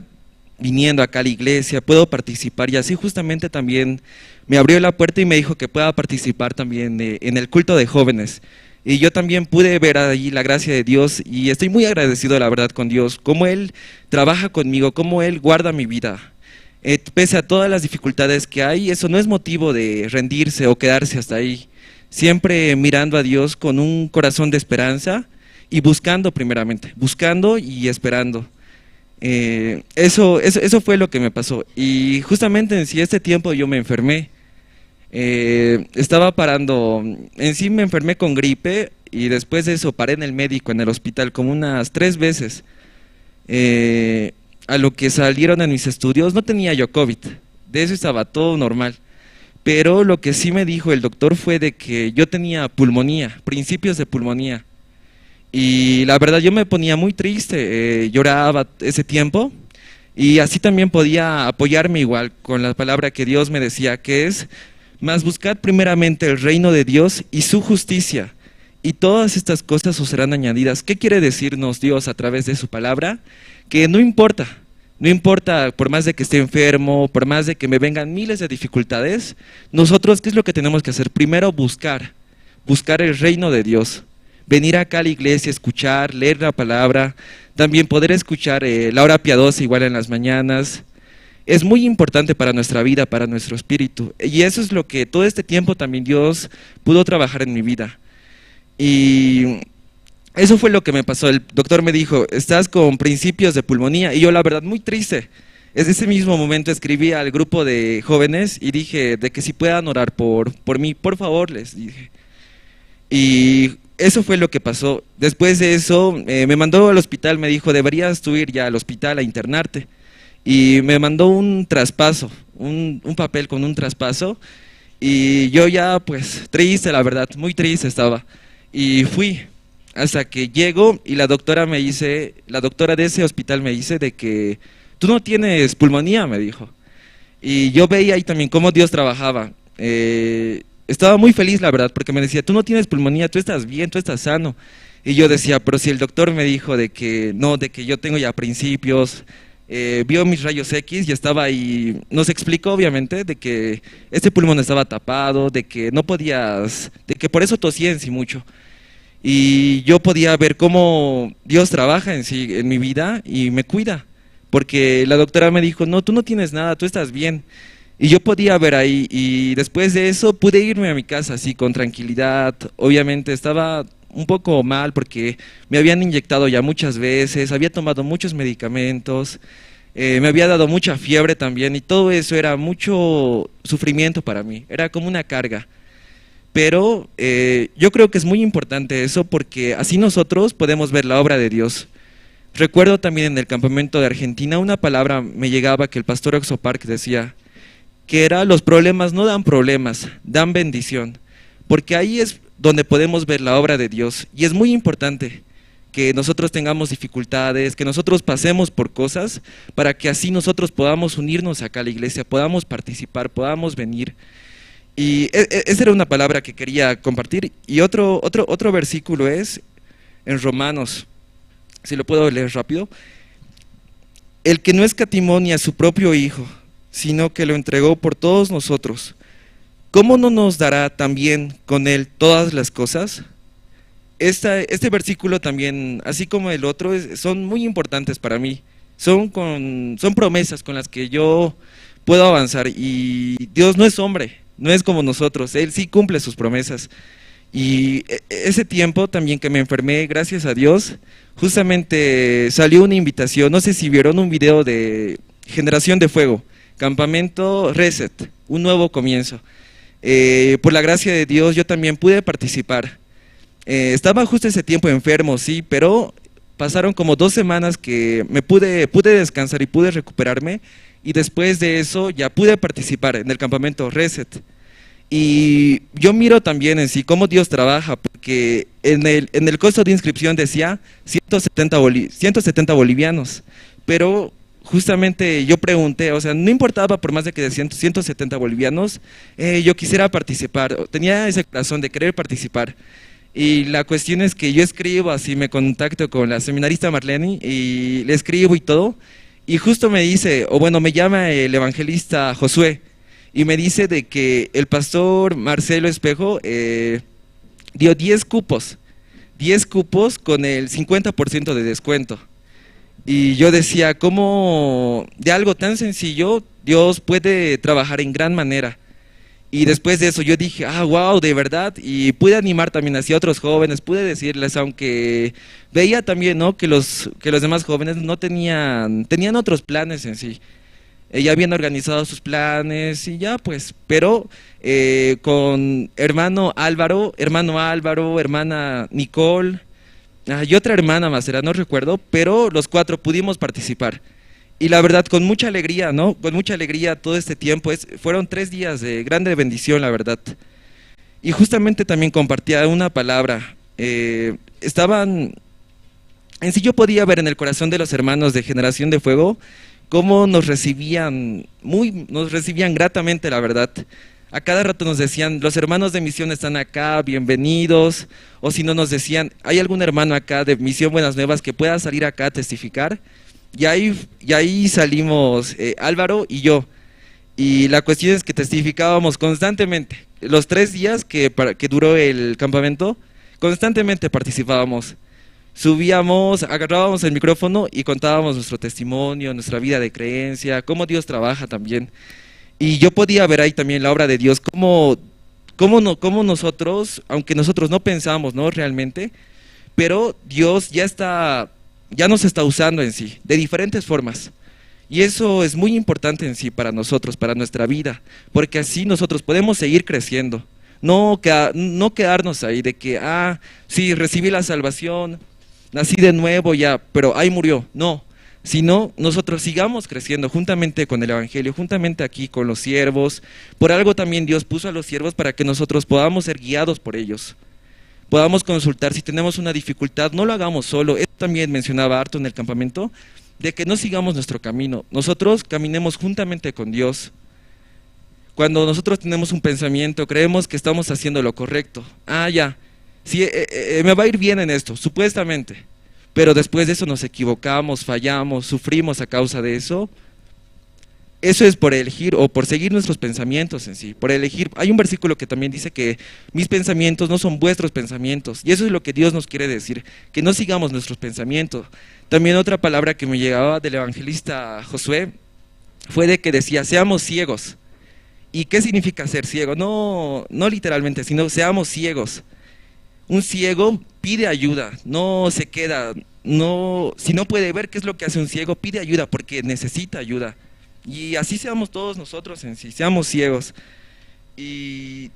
viniendo acá a la iglesia, puedo participar, y así justamente también me abrió la puerta y me dijo que pueda participar también en el culto de jóvenes. Y yo también pude ver ahí la gracia de Dios, y estoy muy agradecido, la verdad, con Dios, cómo Él trabaja conmigo, cómo Él guarda mi vida. Pese a todas las dificultades que hay, eso no es motivo de rendirse o quedarse hasta ahí. Siempre mirando a Dios con un corazón de esperanza y buscando primeramente, buscando y esperando. Eso fue lo que me pasó. Y justamente en sí este tiempo yo me enfermé. Estaba parando, en sí me enfermé con gripe, y después de eso paré en el médico, en el hospital, como unas 3 veces. A lo que salieron en mis estudios, no tenía yo COVID, de eso estaba todo normal. Pero lo que sí me dijo el doctor fue de que yo tenía pulmonía, principios de pulmonía. Y la verdad yo me ponía muy triste, lloraba ese tiempo, y así también podía apoyarme igual con la palabra que Dios me decía, que es: mas buscad primeramente el reino de Dios y su justicia, y todas estas cosas os serán añadidas. ¿Qué quiere decirnos Dios a través de su palabra? Que no importa por más de que esté enfermo, por más de que me vengan miles de dificultades, nosotros, ¿qué es lo que tenemos que hacer? Primero buscar el reino de Dios, venir acá a la iglesia, escuchar, leer la palabra, también poder escuchar la hora piadosa igual en las mañanas. Es muy importante para nuestra vida, para nuestro espíritu, y eso es lo que todo este tiempo también Dios pudo trabajar en mi vida. Y eso fue lo que me pasó. El doctor me dijo: estás con principios de pulmonía, y yo la verdad muy triste. Desde ese mismo momento escribí al grupo de jóvenes y dije de que si puedan orar por mí, por favor, les dije. Y eso fue lo que pasó. Después de eso me mandó al hospital, me dijo: deberías tú ir ya al hospital a internarte. Y me mandó un traspaso, un papel con un traspaso, y yo ya pues triste, la verdad, muy triste estaba. Y fui, hasta que llego y la doctora de ese hospital me dice de que tú no tienes pulmonía, me dijo. Y yo veía ahí también cómo Dios trabajaba. Estaba muy feliz, la verdad, porque me decía: tú no tienes pulmonía, tú estás bien, tú estás sano. Y yo decía: pero si el doctor me dijo de que no, de que yo tengo ya principios, vio mis rayos X y estaba ahí, nos explicó obviamente de que este pulmón estaba tapado, de que no podías, de que por eso tosía en sí mucho. Y yo podía ver cómo Dios trabaja en sí, en mi vida, y me cuida, porque la doctora me dijo: no, tú no tienes nada, tú estás bien. Y yo podía ver ahí, y después de eso pude irme a mi casa así con tranquilidad. Obviamente estaba un poco mal porque me habían inyectado ya muchas veces, había tomado muchos medicamentos, me había dado mucha fiebre también, y todo eso era mucho sufrimiento para mí, era como una carga. Pero yo creo que es muy importante eso, porque así nosotros podemos ver la obra de Dios. Recuerdo también en el campamento de Argentina una palabra me llegaba que el pastor Oxopark decía, que era: los problemas no dan problemas, dan bendición. Porque ahí es donde podemos ver la obra de Dios, y es muy importante que nosotros tengamos dificultades, que nosotros pasemos por cosas, para que así nosotros podamos unirnos acá a la iglesia, podamos participar, podamos venir. Y esa era una palabra que quería compartir. Y otro versículo es en Romanos si lo puedo leer rápido. El que no escatimó ni a su propio Hijo, sino que lo entregó por todos nosotros, ¿cómo no nos dará también con Él todas las cosas? Este versículo también, así como el otro, son muy importantes para mí. Son promesas con las que yo puedo avanzar, y Dios no es hombre, no es como nosotros, Él sí cumple sus promesas. Y ese tiempo también que me enfermé, gracias a Dios, justamente salió una invitación, no sé si vieron un video de Generación de Fuego, Campamento Reset, un nuevo comienzo. Por la gracia de Dios yo también pude participar. Estaba justo ese tiempo enfermo, sí, pero pasaron como 2 semanas que pude descansar y pude recuperarme, y después de eso ya pude participar en el Campamento Reset. Y yo miro también en sí cómo Dios trabaja, porque en el costo de inscripción decía 170 bolivianos, pero justamente yo pregunté, o sea, no importaba por más de que decían 170 bolivianos, yo quisiera participar, tenía ese corazón de querer participar. Y la cuestión es que yo escribo, así me contacto con la seminarista Marlene y le escribo y todo, y justo me dice, o bueno, me llama el evangelista Josué, y me dice de que el pastor Marcelo Espejo dio 10 cupos con el 50% de descuento. Y yo decía, ¿cómo de algo tan sencillo Dios puede trabajar en gran manera? Y después de eso yo dije, wow, de verdad, y pude animar también hacia otros jóvenes, pude decirles, aunque veía también, ¿no?, que los demás jóvenes no tenían otros planes en sí. Ya habían organizado sus planes y ya pues, pero con hermano Álvaro, hermana Nicole, y otra hermana más, no recuerdo, pero los 4 pudimos participar. Y la verdad, con mucha alegría, ¿no? Con mucha alegría todo este tiempo, fueron 3 días de grande bendición, la verdad. Y justamente también compartía una palabra, en sí yo podía ver en el corazón de los hermanos de Generación de Fuego, cómo nos recibían gratamente, la verdad. A cada rato nos decían, los hermanos de misión están acá, bienvenidos, o si no nos decían, ¿hay algún hermano acá de Misión Buenas Nuevas que pueda salir acá a testificar? Y ahí salimos Álvaro y yo, y la cuestión es que testificábamos constantemente. Los 3 días que duró el campamento, constantemente participábamos. Subíamos, agarrábamos el micrófono y contábamos nuestro testimonio, nuestra vida de creencia, cómo Dios trabaja también. Y yo podía ver ahí también la obra de Dios, cómo nosotros, aunque nosotros no pensamos, ¿no?, realmente, pero Dios ya nos está usando en sí, de diferentes formas. Y eso es muy importante en sí para nosotros, para nuestra vida, porque así nosotros podemos seguir creciendo. No quedarnos ahí de que, sí, recibí la salvación, nací de nuevo ya, pero ahí murió. No, sino nosotros sigamos creciendo juntamente con el Evangelio, juntamente aquí con los siervos. Por algo también Dios puso a los siervos para que nosotros podamos ser guiados por ellos. Podamos consultar si tenemos una dificultad, no lo hagamos solo. Esto también mencionaba harto en el campamento, de que no sigamos nuestro camino. Nosotros caminemos juntamente con Dios. Cuando nosotros tenemos un pensamiento, creemos que estamos haciendo lo correcto. Ya. Sí, me va a ir bien en esto, supuestamente, pero después de eso nos equivocamos, fallamos, sufrimos a causa de eso. Eso es por elegir o por seguir nuestros pensamientos en sí, por elegir. Hay un versículo que también dice que mis pensamientos no son vuestros pensamientos, y eso es lo que Dios nos quiere decir, que no sigamos nuestros pensamientos. También otra palabra que me llegaba del evangelista Josué fue de que decía, seamos ciegos. ¿Y qué significa ser ciego? No literalmente, sino seamos ciegos. Un ciego pide ayuda, no se queda, si no puede ver qué es lo que hace un ciego, pide ayuda porque necesita ayuda. Y así seamos todos nosotros en sí, seamos ciegos. Y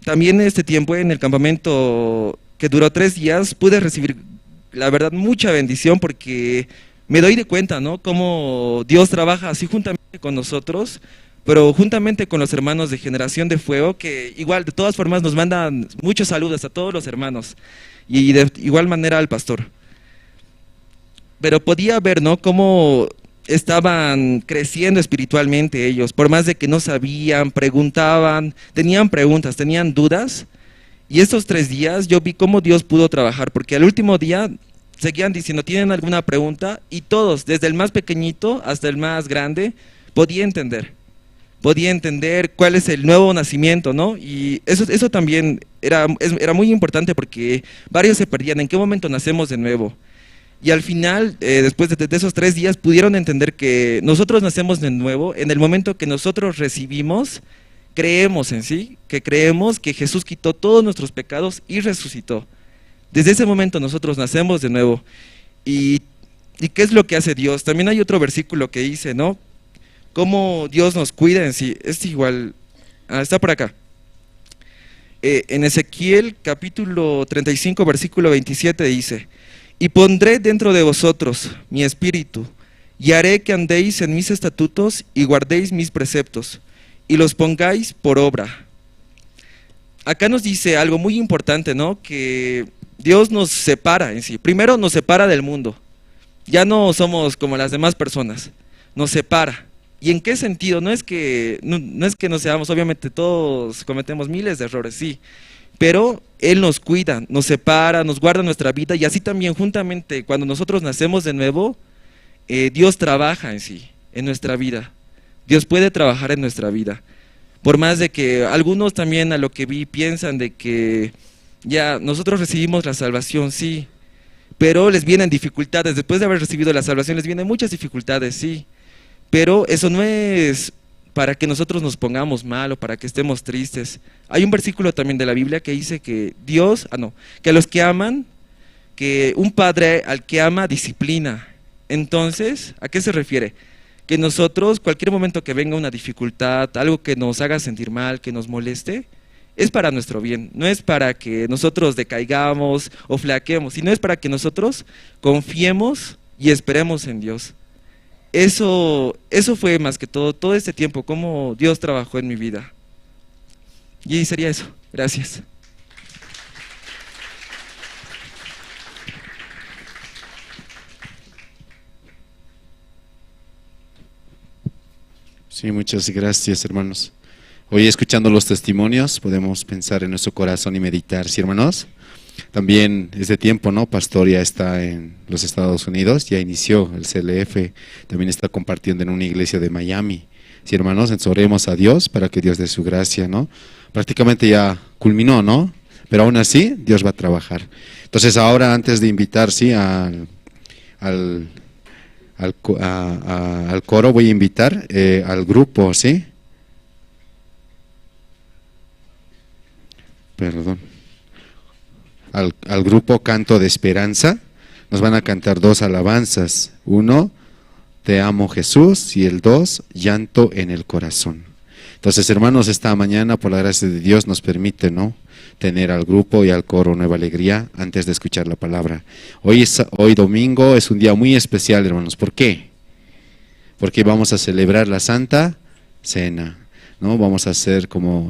también en este tiempo, en el campamento que duró 3 días, pude recibir, la verdad, mucha bendición, porque me doy de cuenta, ¿no?, cómo Dios trabaja así juntamente con nosotros, pero juntamente con los hermanos de Generación de Fuego, que igual de todas formas nos mandan muchos saludos a todos los hermanos, y de igual manera al pastor. Pero podía ver, ¿no?, cómo estaban creciendo espiritualmente ellos, por más de que no sabían, preguntaban, tenían preguntas, tenían dudas. Y estos 3 días yo vi cómo Dios pudo trabajar, porque al último día seguían diciendo, ¿tienen alguna pregunta? Y todos, desde el más pequeñito hasta el más grande, podía entender cuál es el nuevo nacimiento, ¿no? Y eso también era muy importante porque varios se perdían, ¿en qué momento nacemos de nuevo? Y al final, después de esos 3 días, pudieron entender que nosotros nacemos de nuevo en el momento que nosotros recibimos, creemos en sí, que creemos que Jesús quitó todos nuestros pecados y resucitó. Desde ese momento nosotros nacemos de nuevo. ¿Y qué es lo que hace Dios? También hay otro versículo que dice, ¿no? Cómo Dios nos cuida en sí. Es igual, está por acá. En Ezequiel capítulo 35, versículo 27 dice, y pondré dentro de vosotros mi espíritu, y haré que andéis en mis estatutos y guardéis mis preceptos, y los pongáis por obra. Acá nos dice algo muy importante, ¿no? Que Dios nos separa en sí. Primero nos separa del mundo. Ya no somos como las demás personas. Nos separa. ¿Y en qué sentido? No es que no seamos, obviamente todos cometemos miles de errores, sí. Pero Él nos cuida, nos separa, nos guarda nuestra vida y así también juntamente cuando nosotros nacemos de nuevo, Dios trabaja en sí, en nuestra vida. Dios puede trabajar en nuestra vida. Por más de que algunos también a lo que vi piensan de que ya nosotros recibimos la salvación, sí, pero les vienen dificultades. Después de haber recibido la salvación les vienen muchas dificultades, sí. Pero eso no es para que nosotros nos pongamos mal o para que estemos tristes. Hay un versículo también de la Biblia que dice que que a los que aman, que un padre al que ama disciplina. Entonces, ¿a qué se refiere? Que nosotros, cualquier momento que venga una dificultad, algo que nos haga sentir mal, que nos moleste, es para nuestro bien, no es para que nosotros decaigamos o flaqueemos, sino es para que nosotros confiemos y esperemos en Dios. Eso fue más que todo este tiempo, cómo Dios trabajó en mi vida. Y sería eso. Gracias. Sí, muchas gracias, hermanos. Hoy, escuchando los testimonios, podemos pensar en nuestro corazón y meditar, ¿sí, hermanos? También este tiempo, ¿no? Pastor ya está en los Estados Unidos, ya inició el CLF, también está compartiendo en una iglesia de Miami. Sí, hermanos, entonces oremos a Dios para que Dios dé su gracia, ¿no? Prácticamente ya culminó, ¿no? Pero aún así, Dios va a trabajar. Entonces ahora, antes de invitar, sí, al coro, voy a invitar al grupo, ¿sí? Perdón. Al grupo Canto de Esperanza. Nos van a cantar 2 alabanzas. 1, Te amo Jesús, y el 2, Llanto en el corazón. Entonces, hermanos, esta mañana, por la gracia de Dios, nos permite, ¿no?, tener al grupo y al coro Nueva Alegría antes de escuchar la palabra. Hoy domingo es un día muy especial, hermanos. ¿Por qué? Porque vamos a celebrar la Santa Cena, ¿no? Vamos a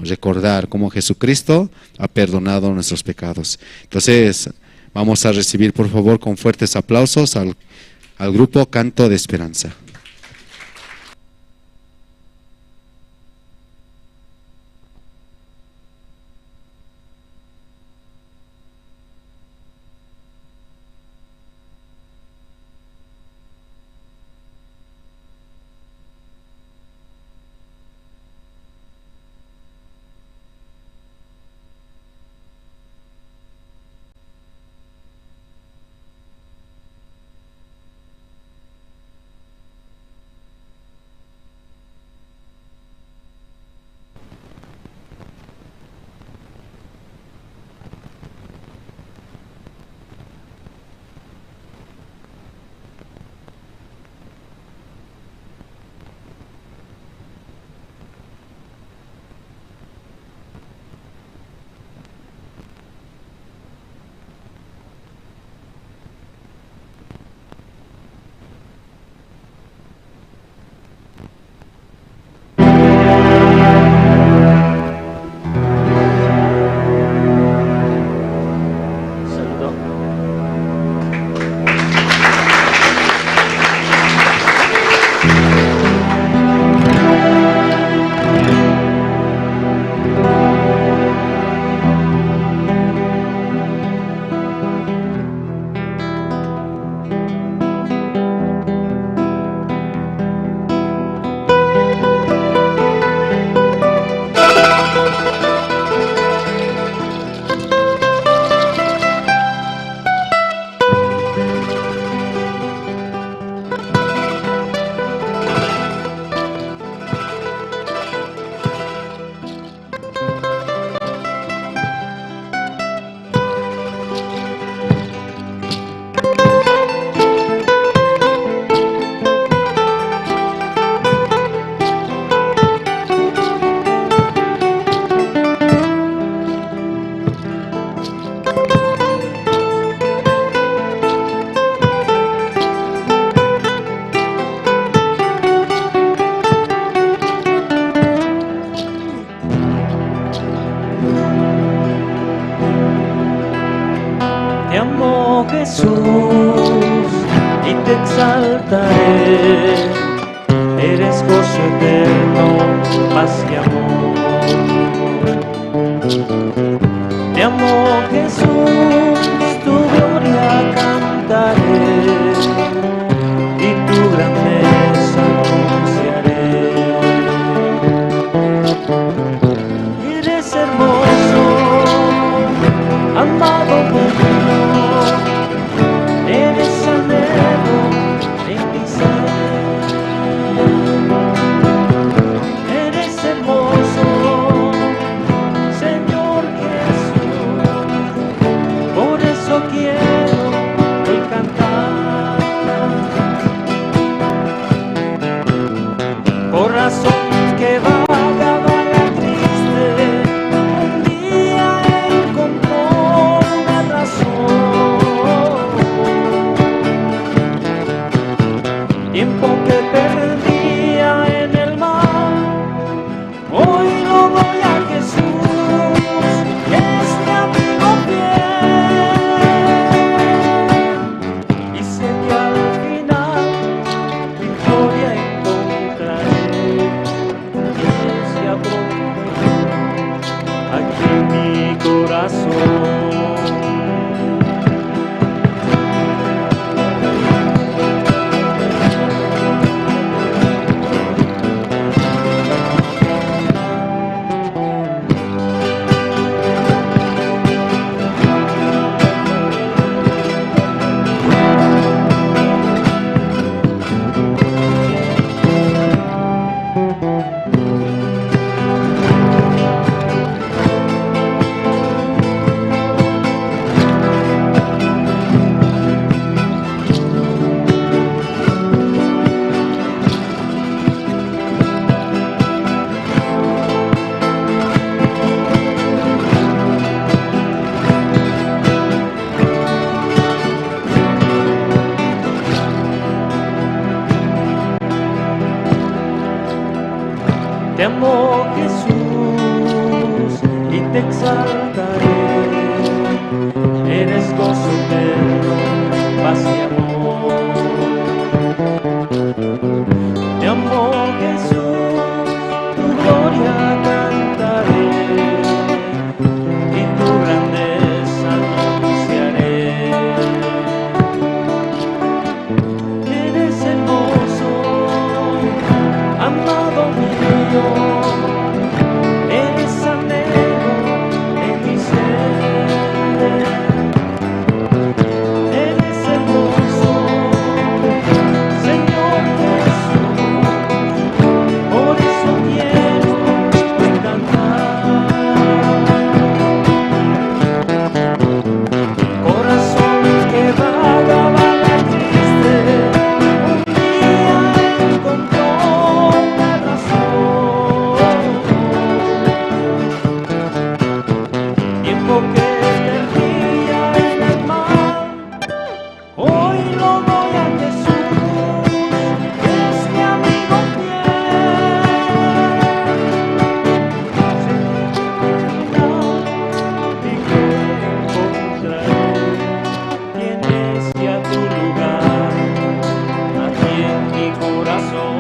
recordar cómo Jesucristo ha perdonado nuestros pecados. Entonces, vamos a recibir, por favor, con fuertes aplausos al grupo Canto de Esperanza. amo Jesús y te exaltaré, eres gozo eterno, paz y amor. Te amo Jesús, tu gloria cantaré y tu grandeza anunciaré. Eres hermoso, amado mío, eres anhelo en mi ser. Eres hermoso, Señor Jesús, por eso quiero hoy cantar. Por razón que vagaba triste, un día encontró una razón. Tiempo que perdía en el mar, hoy lo doy a Jesús, que es mi amigo fiel. Y sé que al final victoria encontraré, y se abrió aquí en mi corazón. Te amo Jesús y te exaltaré, eres gozo eterno, paz y amor. Te amo Jesús, tu gloria cantaré y tu grandeza anunciaré. Eres hermoso, amado mío, eres anhelo en mi ser. Eres hermoso, Señor Jesús, por eso quiero hoy cantar. Corazón que vagaba triste, un día encontró una razón. Tiempo que perdía en el mar, hoy lo doy a Jesús, que es mi amigo fiel. Sé que al final victoria encontraré, tienes ya tu lugar aquí en mi corazón.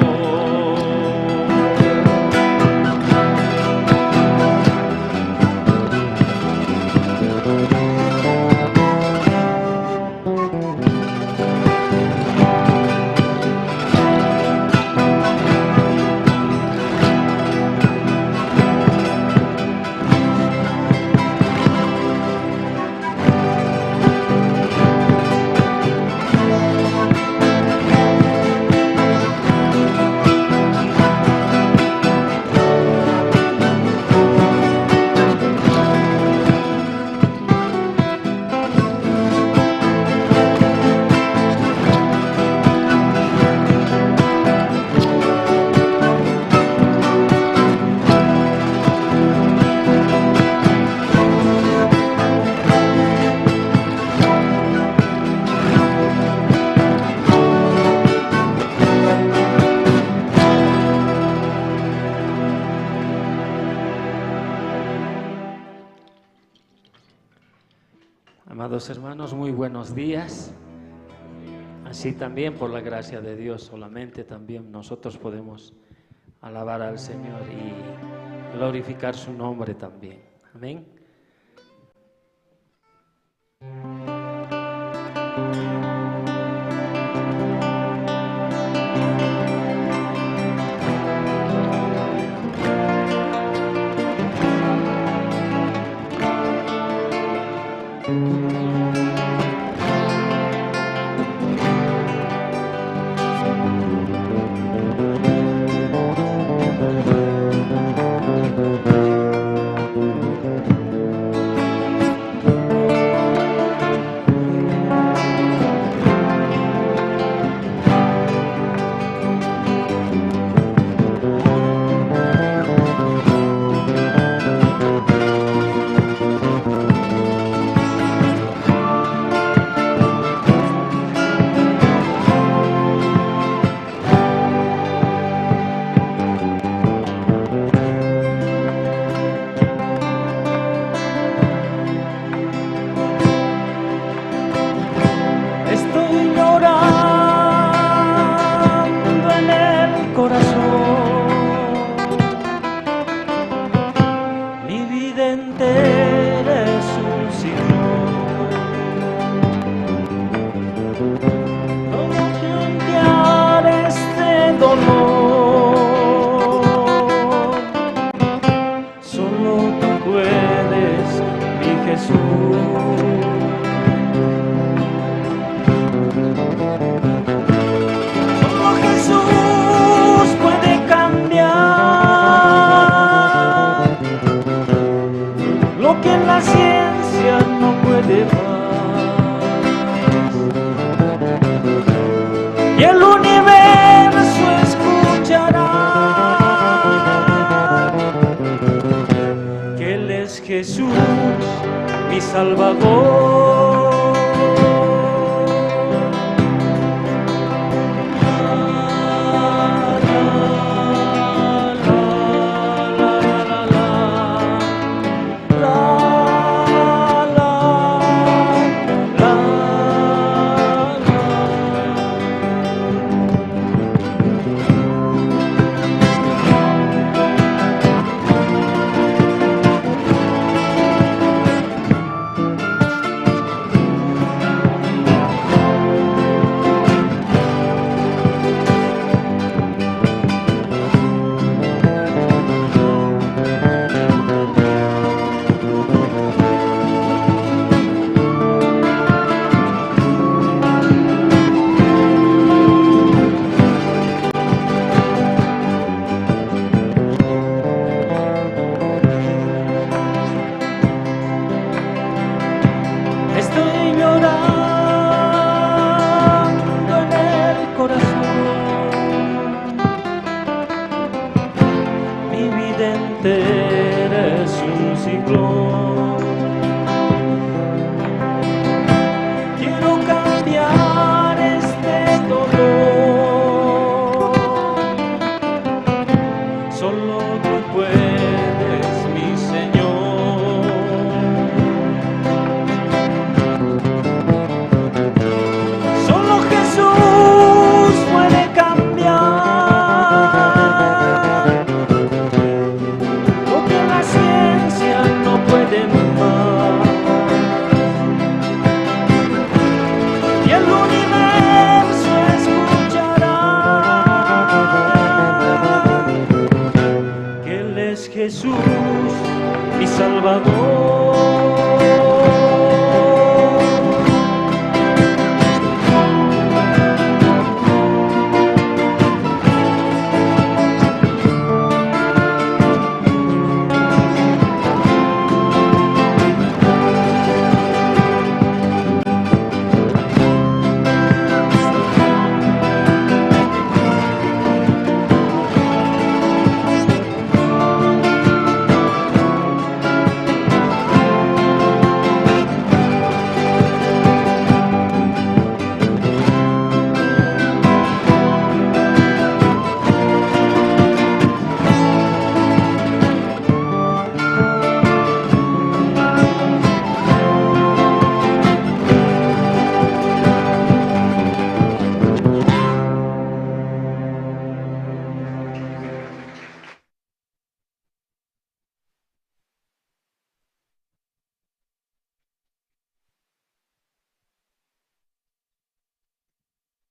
Amados hermanos, muy buenos días. Así también, por la gracia de Dios, solamente también nosotros podemos alabar al Señor y glorificar su nombre también. Amén. Estoy llorando en el corazón, mi vida entera es un signo. ¿Cómo cambiar este dolor? Solo tú puedes, mi Jesús. Solo Jesús puede cambiar lo que la ciencia no puede dar. Y el universo escuchará que Él es Jesús, mi Salvador.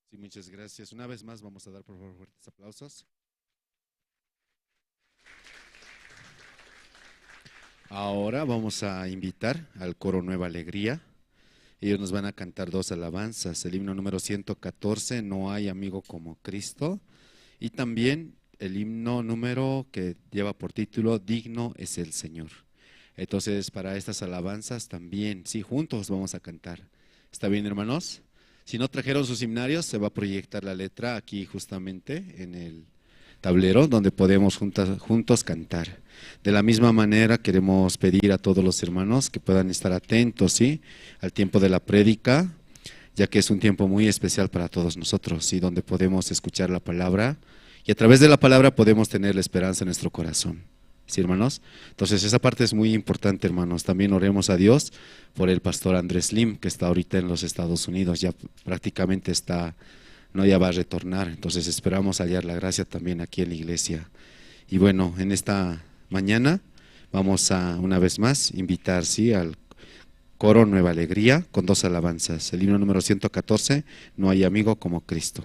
Sí, muchas gracias. Una vez más vamos a dar por favor fuertes aplausos. Ahora vamos a invitar al coro Nueva Alegría. Ellos nos van a cantar 2 alabanzas, el himno número 114, No hay amigo como Cristo, y también el himno número que lleva por título, Digno es el Señor. Entonces, para estas alabanzas también, sí, juntos vamos a cantar. ¿Está bien, hermanos? Si no trajeron sus himnarios, se va a proyectar la letra aquí justamente en el tablero donde podemos juntos cantar. De la misma manera queremos pedir a todos los hermanos que puedan estar atentos, ¿sí?, al tiempo de la prédica, ya que es un tiempo muy especial para todos nosotros, ¿sí?, donde podemos escuchar la palabra y a través de la palabra podemos tener la esperanza en nuestro corazón. ¿Sí, hermanos? Entonces esa parte es muy importante, hermanos. También oremos a Dios por el pastor Andrés Lim, que está ahorita en los Estados Unidos, ya prácticamente está, no, ya va a retornar. Entonces esperamos hallar la gracia también aquí en la iglesia. Y bueno, en esta mañana vamos a una vez más invitar, sí, al coro Nueva Alegría con 2 alabanzas. El himno número 114, No hay amigo como Cristo.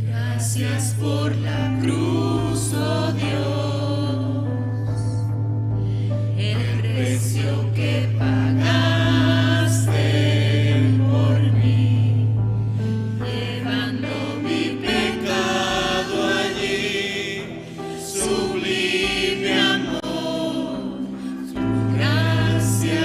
Gracias por la cruz, oh Dios, el precio que pagaste por mí, llevando mi pecado allí, sublime amor, tu gracia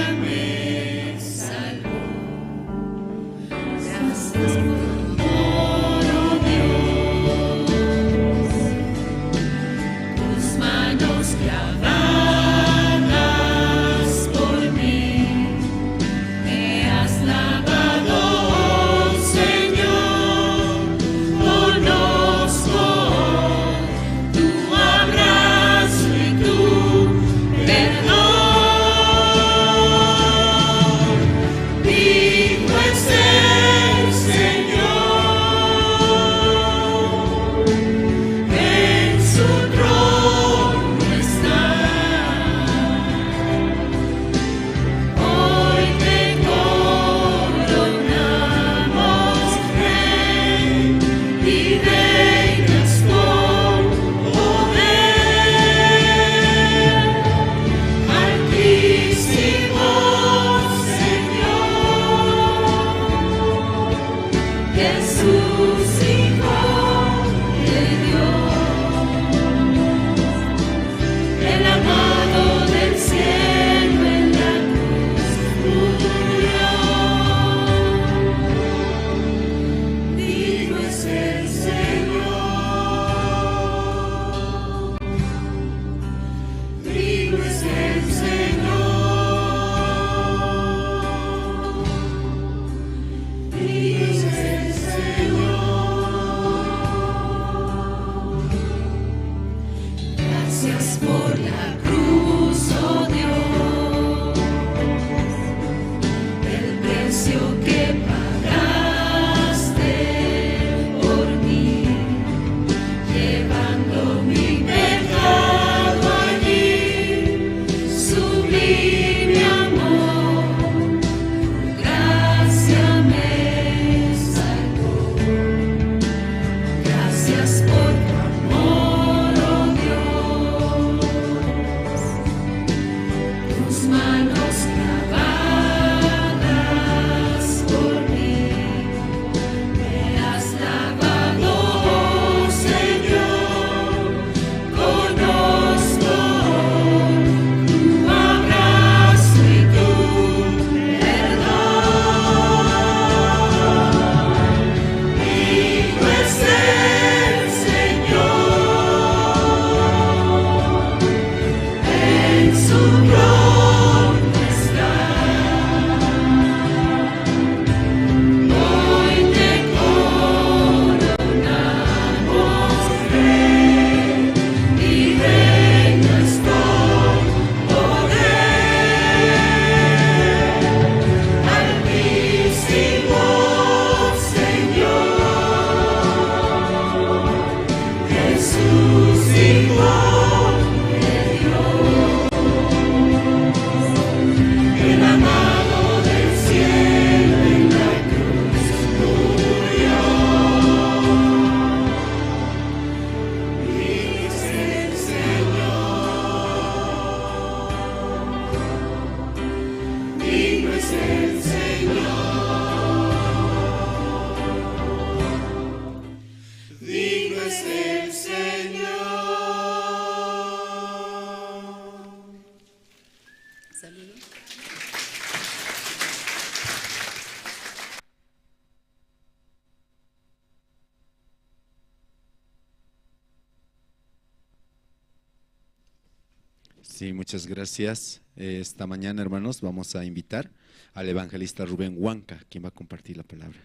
Sí, muchas gracias. Esta mañana, hermanos, vamos a invitar al evangelista Rubén Huanca, quien va a compartir la palabra.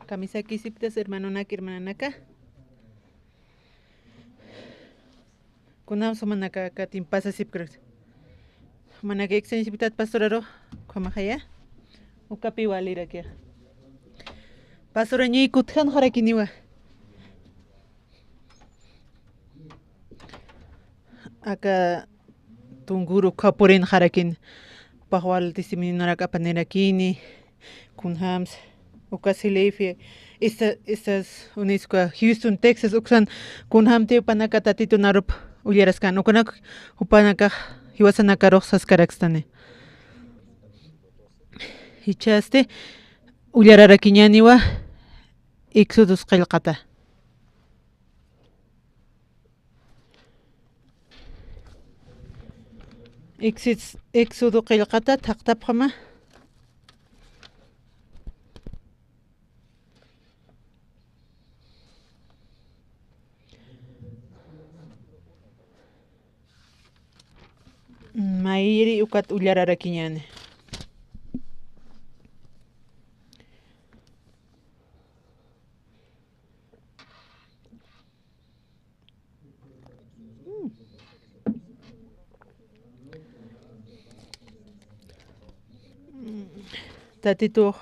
Camisa kisiptas hermano naki hermana naka. Kunam sumanaka katin pasa sipkrat. Manaka exen sipitat pastoraro kwamahaya. Ukapi walira kia. Pastora ñi kuthan harakiniwa. Aka tunguru kapurin harakin. Pahwal tisiminaraka panerakini. Kunhams. Ukasileifia. Estas unisqua Houston, Texas uksan kunhamti upanaka tatito narup uyaraskan. Ukunak upanaka hiwasanaka roxas karakstane. Hichaste uyararakiñaniwa Exodus qillqata. Exodus qillqata taqtapqama Mairi ukat ullararakiñani. Tatito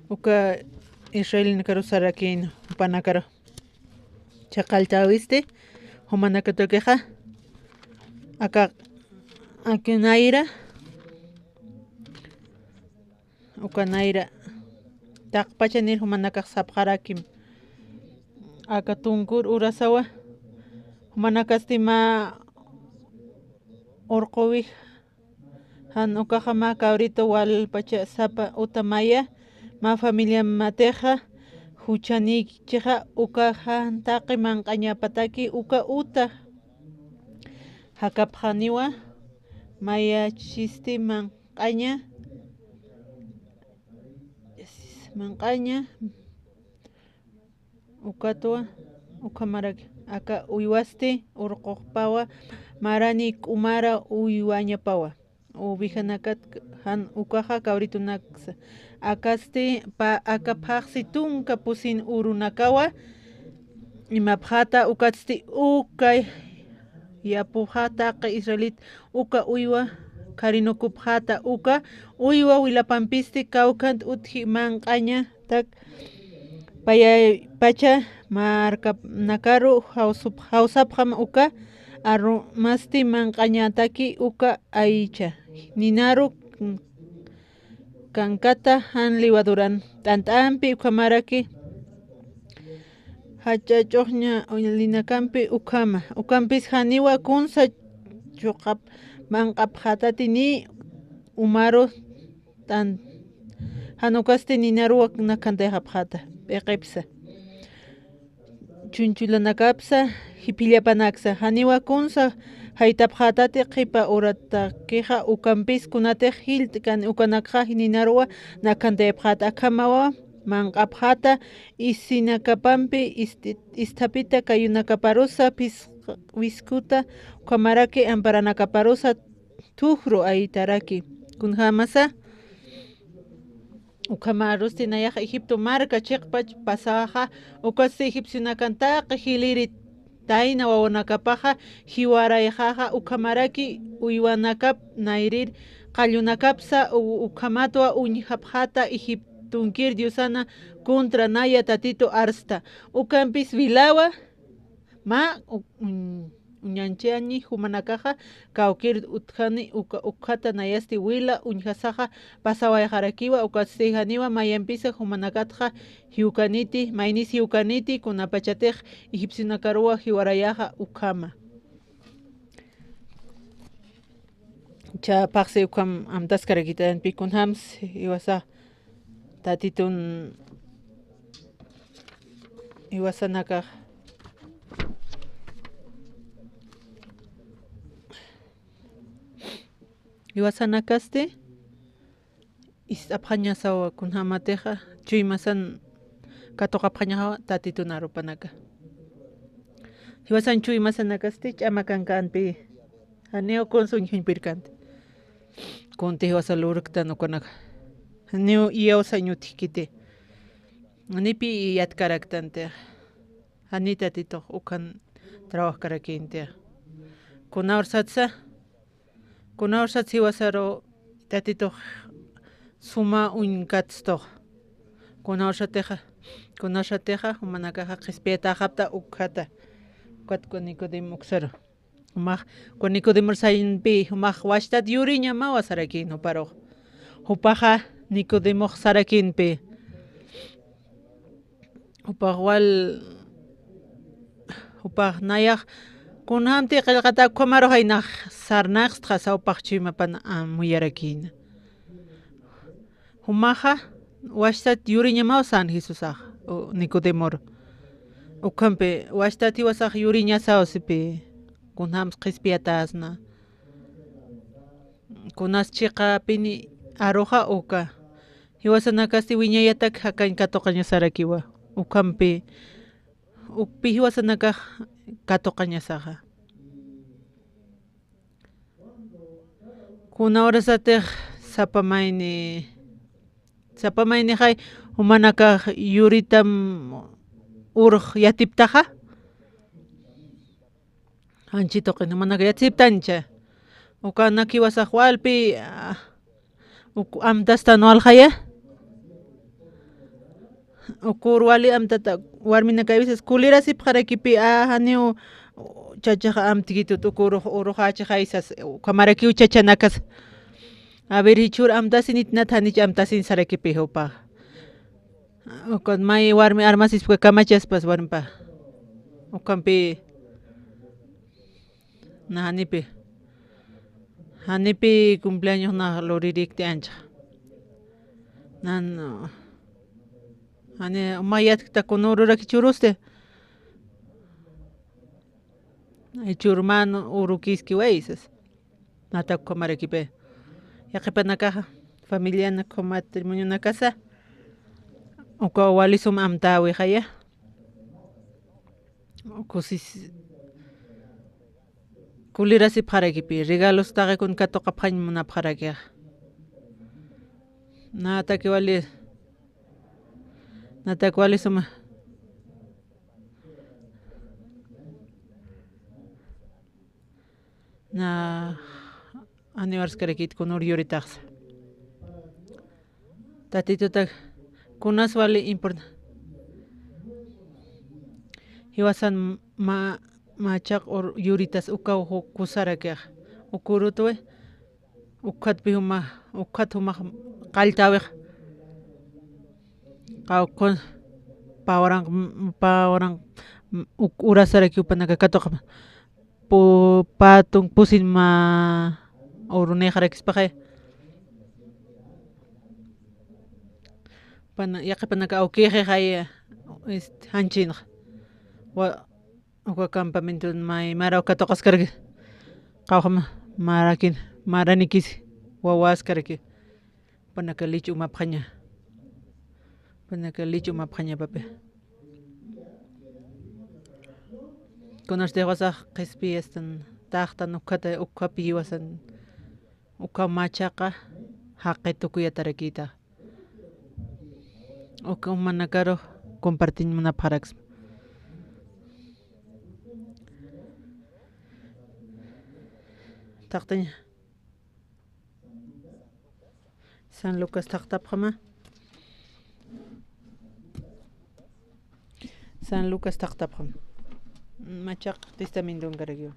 uka Israel nakaro sarakin upanakaro. Chaqaltawiste humanakatokeja. Aka Naira Ukanaira Taqpachanir humanakaq sapqarakim Aka tunkur urasawa humanakastima urquwi han ukaqa ma kaurito walpacha sapa utamaya ma familia mateja huchanikiqa ukaqa taqi manqañapataki uka uta hakapqaniwa Maya chisti manqaña ukatwa ukamarak aka uywasti urquqpawa marani k'umara uywañapawa ubijanakat han ukaqa kawritunaksa akasti aka phaqsi tunka pusin urunakawa imapqata ukatsti ukay Yapujata Israelit uka uywa karinukupjata uka uywa wilapampisti kawkant utji manqaña tak pacha marka nakaru hawsapqam uka aru masti manqañataki uka aicha ninaru kankata han liwaduran t'ant'anpi ukamaraki Hachachokña linakampi ukampis haniwa kunsa chuqap manqapqatatini umaru tan hanukasti ninaruwa nakantayqapqata p'iqipsa chunchulanakapsa hipillapanaksa haniwa kunsa haytapqatati qipa uratakiqa ukampis kunatiq hilt'kan ukanakqa ninaruwa nakantaypqata akamawa manqapqata isinakapampi istapita kayunakaparusa wiskuta ukamaraki amparanakaparusa tuhru aitaraki kunhamasa ukamarusti nayaqa Egipto marca chiqpach pasaqa ukasti egipcionakantaqi hiliri tayna wawanakapaqa hiwarayqaqa ukamaraki uywanakap nayrir qallunakapsa ukamatwa uñhapqata Tunkir diosana contra naya tatito arsta ukampis vilawa ma uñanchani humanakaja kawkir utkani ukata nayasti wila uñhasaja pasawayqarakiwa ukastihaniwa mayanpisa humanakatja hiukaniti maynis hiukaniti kunapachatej egipcionakaruwa hiwarayaja ukama cha paqsi ukam amtaskarakita pikunhams iwasa tatitun iwasanaka iwasanakaste is aphañasawa kunhamateja chuymasan katoqapqañaqa tatitunarupanaka hiwasan chuy masanakasti ch'amakankanpi haneo konsuñhinpirkanti kunti hiwasa lurukta nukunaka haneo iyawsa ñutikiti nipi yatkaraktanti hani tatito ukan trabajkarakinti kunawrsatsa hiwasaro tatito suma unkatstoq kunawrshateqa humanakaqa qispiyata hapta ukhata ukata Nicodemo uksaro umaq Nicodemo sayinpi umaq washtata yuriñama wasarakin huparuq hupaqa Nicodemo sarakinpi upaq nayaq kunanti qillqata qamaruq haynaq sarnaqsqa sawpaq chiymapana muyarakina humaqa washtata yuriñama san Jesusaq Nicodemoro ukanpi washtata hiwasaq yuriña sawsipi kunhamas qispiyatasna kunaschiqa pini aruqa uka hiwasanakasti wiñayataka hakañ katuqaña sarakiwa ukanpi ukpi hiwasanakaq katuqañasaqa kunawrasatiq sapamayni hay humanakaq yuritam uruq yatiptaqa anchituqina manaka yatiptancha ukana kiwasaq walpi amtasta nualqaya ukur wali amtata warminaka a veces kulirasip qarakipi haneo chachaqa amtikitut uruq achiq haysas kamarakiw chachanakas a ver hichur amtasinitnata hanicha amtasin sarakipi upaq ukan may warmi armasispa kamachaspas warmipa ukanpi na hanipi cumpleaños na loririkti ancha nan hani umayatkta kunururakichuruste ichurmano urukiski waysas nata kamarakipi yaqipanakaqa familiana ko matrimonio nakasa uka walisum amtawi haya kusis kulirasip qarakipi regalos taqa kun katuqapqañ munapqarakiqa nataki walisum na aniversario kunur yuritaqsa tatituta kunas wali important hiwasan machaq yuritas uka kusarakiq ukurutuwe ukatpi ukat humaq qalltawiq qawqun pawaran urasaraki upanaka katuqa patun pusin ma uruneqarakispaqa yaqipanaka awkiqa haya hanchinqa uka campamento may maraw katuqaskaraki qawqa maranikis wawaskaraki panaka lichu umapqaña papi kunartiq wasaq qispiyastan taqtan ukapi wasan uka machaqa haqi tukuyatarakita uka manakaruq compartimunapaqaraqs taqtaña San Lucas taqtapqama San Lucas taqtapqama machaq testamento nkaragyo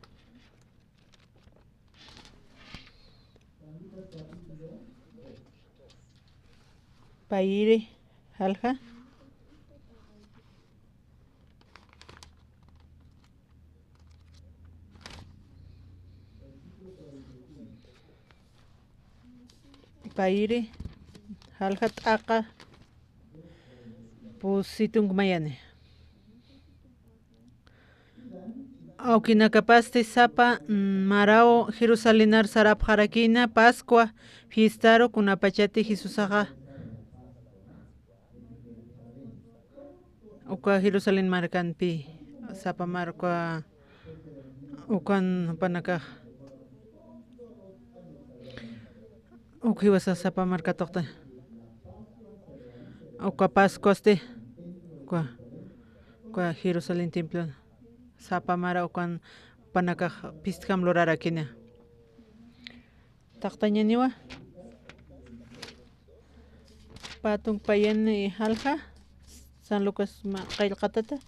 payiri halqa payiri halqa t'aqa pusitunkumayani Aukinakapaste sapa marao Jerusalenar sarapqarakina Pascua fiestaro kunapachati Jesusaqa uka Jerusalén marcanpi sapamar uka ukan panaka ukiwasa sapamar katokta uka Pascuaste uka Jerusalén templo sapamara ukan panaka pistkam lorara kina taktañaniwa patung payani halja San Lucas qillqatata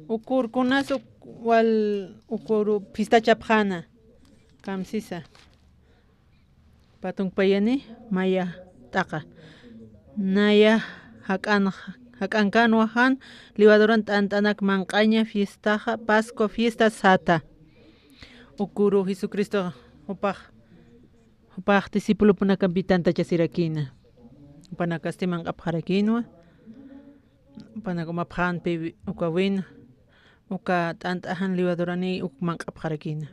ukurkunas ukuru pistachapjana kamsisa patung payani maya taqa naya hakankanwajan liwaduran t'antanak manqaña fiestaja Pascua fiesta sata ukuru Jesucristo upaq discípulo punakampi tantachasirakina upanakastiman q'apqarakinwa upanakumapqanpi uka wina uka t'antajan liwadurani ukman q'apqarakina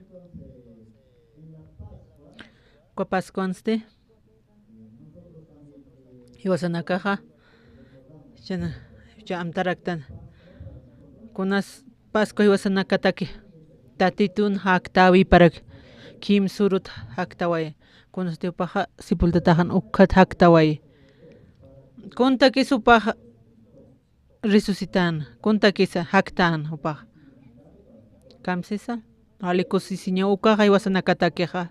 uka Pascuanste hiwasanakaja cha amtaraktan kunas Pascua hiwasanakataki tatitun haktawi para kim surut haktaway kunas tiupaja sipultatajan ukhat haktaway kuntaki supaj resucitan kuntakisa haktan upaj kamsisa alikusisiña ukaja hiwasanakatakeja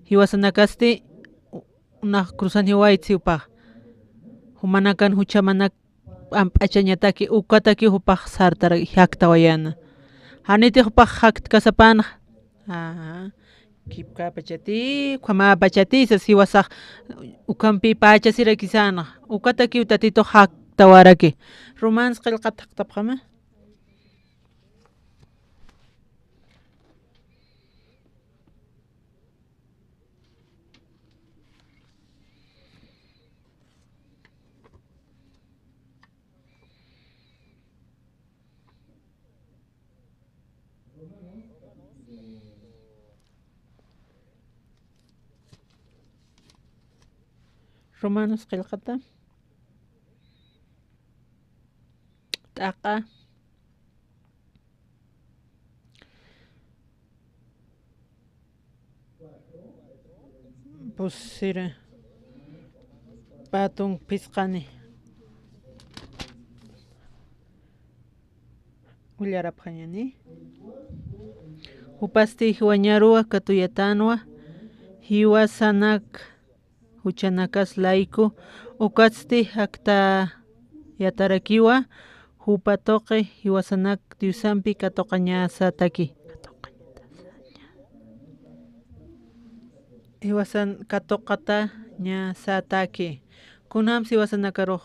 hiwasanakasti una cruzan hiwaytsi upaj humanakan huchamanak amp'achañataki ukataki upaj sartara haktawayana hanitij upaj hakt kasapana kipka pachati kwama pachatisas hiwasaq ukampi pachasirakisana ukataki utatito haktawaraki romans qillqata haqtapqama Romanos qillqata t'aqa pusira patun pisqani ullarapqañani upasti hiwañaruwa katuyatanwa hiwasanak huchanakas laiku ukatsti hakta yatarakiwa hupatoqi hiwasanak Diusampi katoqañasataki hiwasan katoqata ñasataki kunam hiwasanakaruq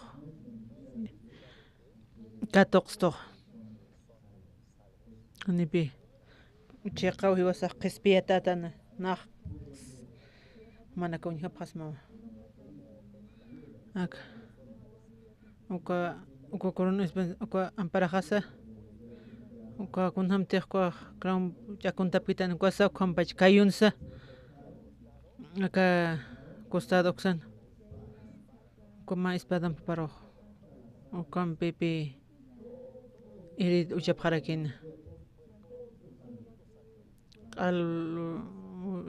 katoqstoq anipi chiqaw hiwasaq qispiyatatana naq mana kawnihapqasmawa aka uka corona uka amparajasa uka kunhamtiqqa crown chakuntapitan uka khampach kayunsa aka costado oqsan uka ma espadan paparuq ukampipi irid uchapqarakina q'al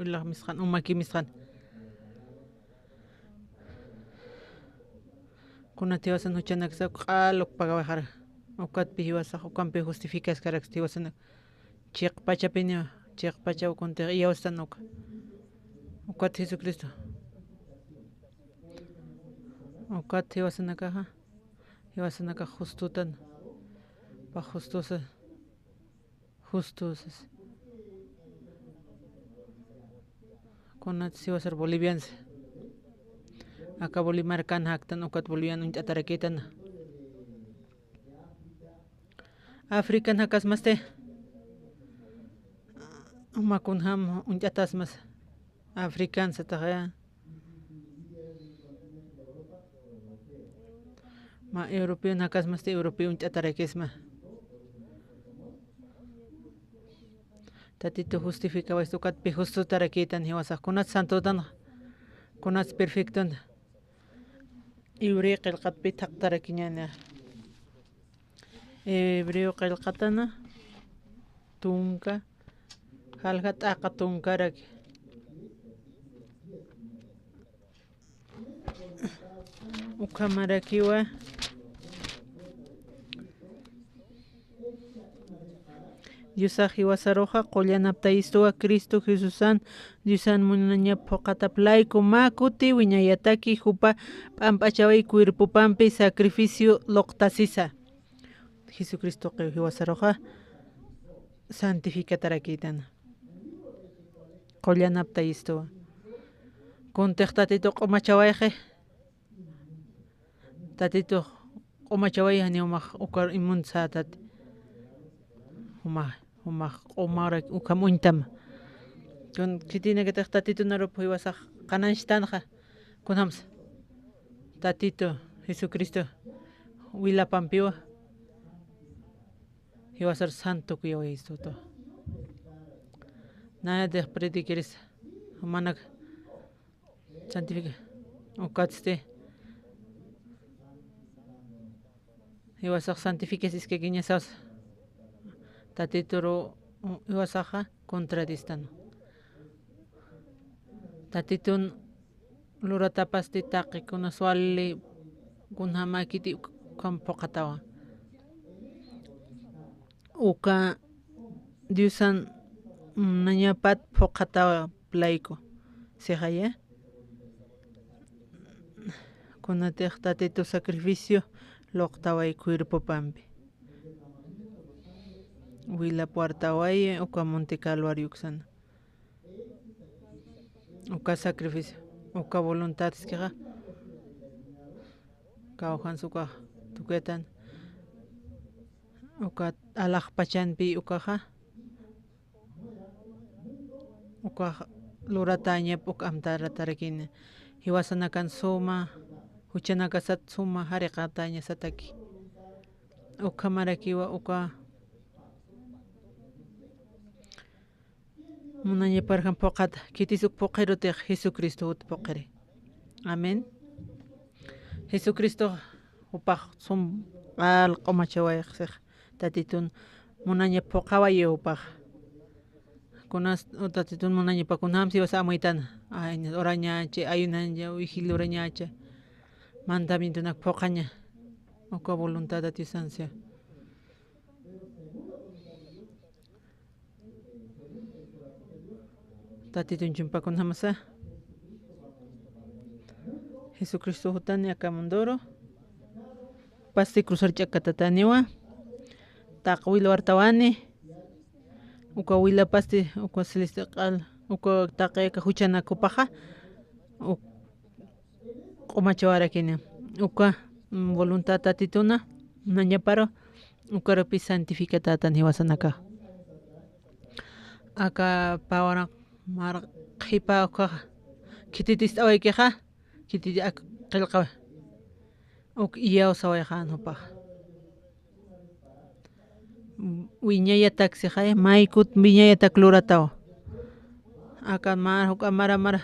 ilaq misqan umaki misqan kunati hiwasan huchanaksa q'aluq pagawaqara ukatpi hiwasaq ukampi justificaskaraq hiwasanak chiqpachapini chiqpacha ukuntiqa yawastan ukat Jesucristo ukat hiwasanakaja hiwasanaka justutan pa justusas kunat hiwasar bolivianse aka Bolimar kan haktan ukat boliviano atarakitan African hakasmaste makunham unchatasmas African sataja ma europeo hakasmaste europeo unchatarakisma tatito justificaba esto kat pi justo tarakitan hiwasa kunat santo tan kunat perfecto ibriq el kat pi tak tarakiñana hebreo qillqatana tunka halqa t'aqa tunkarak ukamarakiwa Diosaq hiwasaruqa qullanapta istuwa Cristo Jesusan Diosan munaña phoqataplayku makuti wiñayataki hupa p'amp'achaway cuerpopampi sacrificio loqtasisa Jesucristo hiwasaruqa santificatarakitana qullanapta istuwa kuntiq tatito q'umachawayqa tatito q'umachaway haniumaq ukar imunsatati humaq q'umara uka muntama kun kitinakataq tatito narup hiwasaq qananchtanqa kunams tatito Jesucristo wilapampiwa hiwasar santo kuyaway istuto nada de prediqueres humana santifica ukatste hiwasaq santificasis que guiñasas tatitoro hiwasaqa contradistano tatitun luratapasti taqikuna suali kunhamakiti kampoqatawa uka Diosan nañapat phoqatawa playku sejaya kunatiq tatito sacrificio loqtaway cuerpopampi Wila puertaway uka Monte Calvario sana uka sacrificio uka voluntades kiqa kawhan suka tuketan uka alaq pachanpi ukaqa uka lurataña uka amtara tarakina hiwasanakan suma huchanakasat suma hariqataña sataki uka marakiwa uka munaña parjan poqata kitisuk poqirutiq Jesucristo ut poqiri amén Jesucristo upaq sum q'umachawayqsiq tatitun munaña poqaway upaq kunas tatitun munaña pakunamsi wasa amuytana orañachi ayunancha vigiliorañacha mandamientonak poqaña uka voluntad de Diosancia tatitun chumpakunamasa Jesucristo hutani akamundoro pasti cruzar chakatataniwa taqwil wartawani uka wila pasti uka celestial uka taqeka huchanakupaqa q'umachawarakini uka voluntad tatituna nañaparo ukarapi santificatatan hiwasanaka aka pawara mar qhipa uka kititis awaykiqa kititi qillqawa uk iyaw sawayqan upaq wiñayatak siqay maykut wiñayatak luratawa aka mar uka mara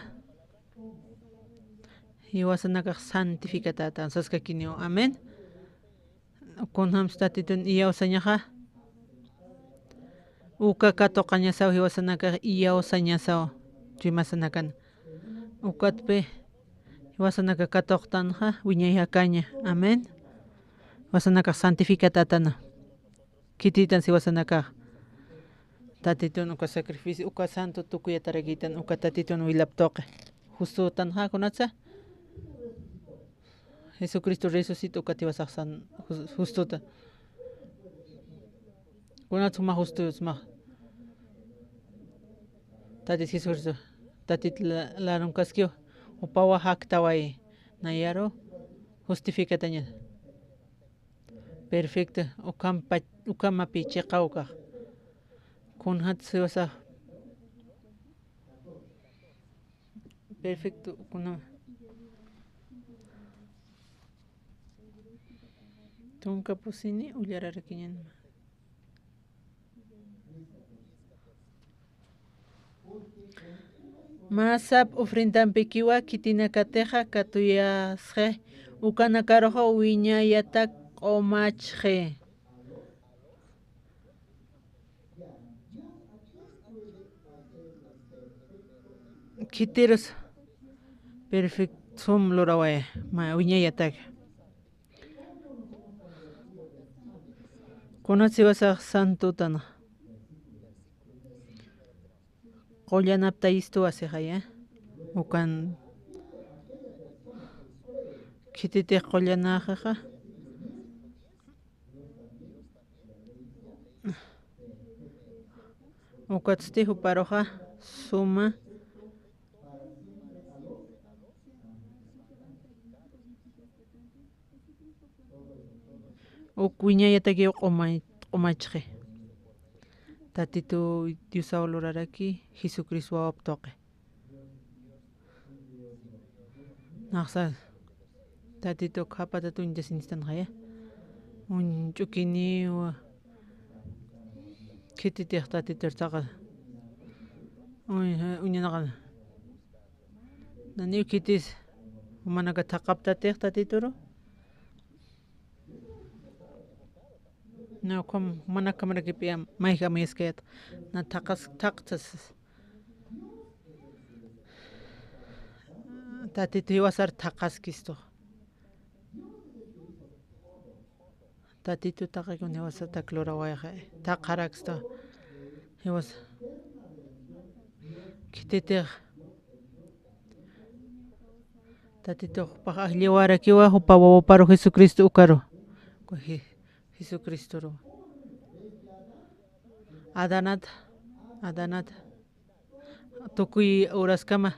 hiwasanakaq santificatatan saskakiniwa amén kunhams tatitun iyaw sañaqa uka katoqa ñasawa hiwasanakaq iyaw sañasawa rimasanakan ukatpi hiwasanaka katoqtanja wiñayakaña amén wasanakaq santificatatana kititan siwasanakaq tatitun uka sacrificio uka santo tukuyatarakitan uka tatitun wilaptoqe justo tanja kunatsa Jesucristo resucitó uka tiwasaq san justuta kunat suma justo suma tatit Jesucristo tatit laron kaskio upawa haktaway nayaro justificataña perfecto ukamapi chiqawqa kunhat siwasaq perfecto kuna tunka pusini ullararakiñana Masap ofrendanpikiwa kitinakateja katuyasje ukanakaroja wiñayata q'umachje. Kitiros perfecto sum lorawaya ma wiñayataga. Kunasiwasaq santutana. Qollanapta istu asijaya. Ukan kititiq qollanajaja. Ukatztijo paroja suma. Wiñayataki q'umachje. Tatitu Diosao luraraki Jesucristo wawapi naqsa tatitu qhapata tuñitasinistana ch'ukiniwa kititiq tatitartaqa uñanaqa naniw kitis manaka thaqaptatiq tatituru no como manaka marakipi mayqa mayasqayata na thaqtas tatitu hiwasar thaqaskisto tatitu taqaykuna hiwasata klurawayqa thaqaraksito hiwas kititiq tatituqpaq alliwarakiwa upa wawaparu Jesucristo ukaru Jesucristo adanata tukuy uraskama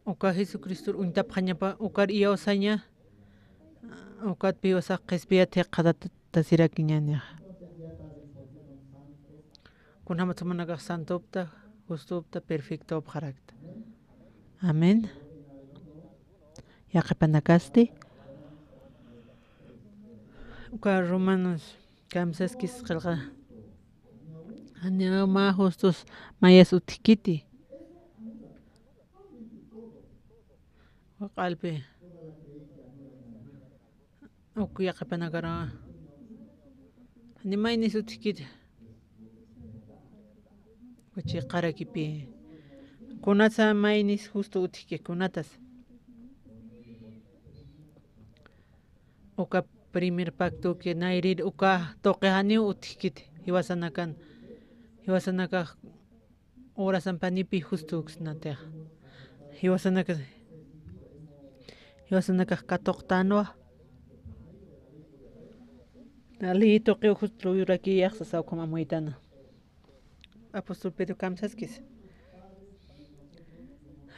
uka Jesucristo untapaqñapa ukar iyawasaña ukatpi wasaq qispiyati qhatasirakiña kunamanta manakaq santupta justupta perfectopaq qarakta amén yaqipanakasti uka Romanos kamsaskis qillqa ma justus mayas utiq kiti q'alpi uku yaqipanakara maynis utiq kiti chay qarakipi kunasa maynis justo utiq kikunatas uka primer pactuki nayrir uka tuqiq utiq kiti hiwasanakaq urasanpanipi justo uksnatiqa hiwasanakaq katuqtanuwa ali tuqiw justo yurakiyaqsa sawqa mamuytana apostol Pedro kamsaskis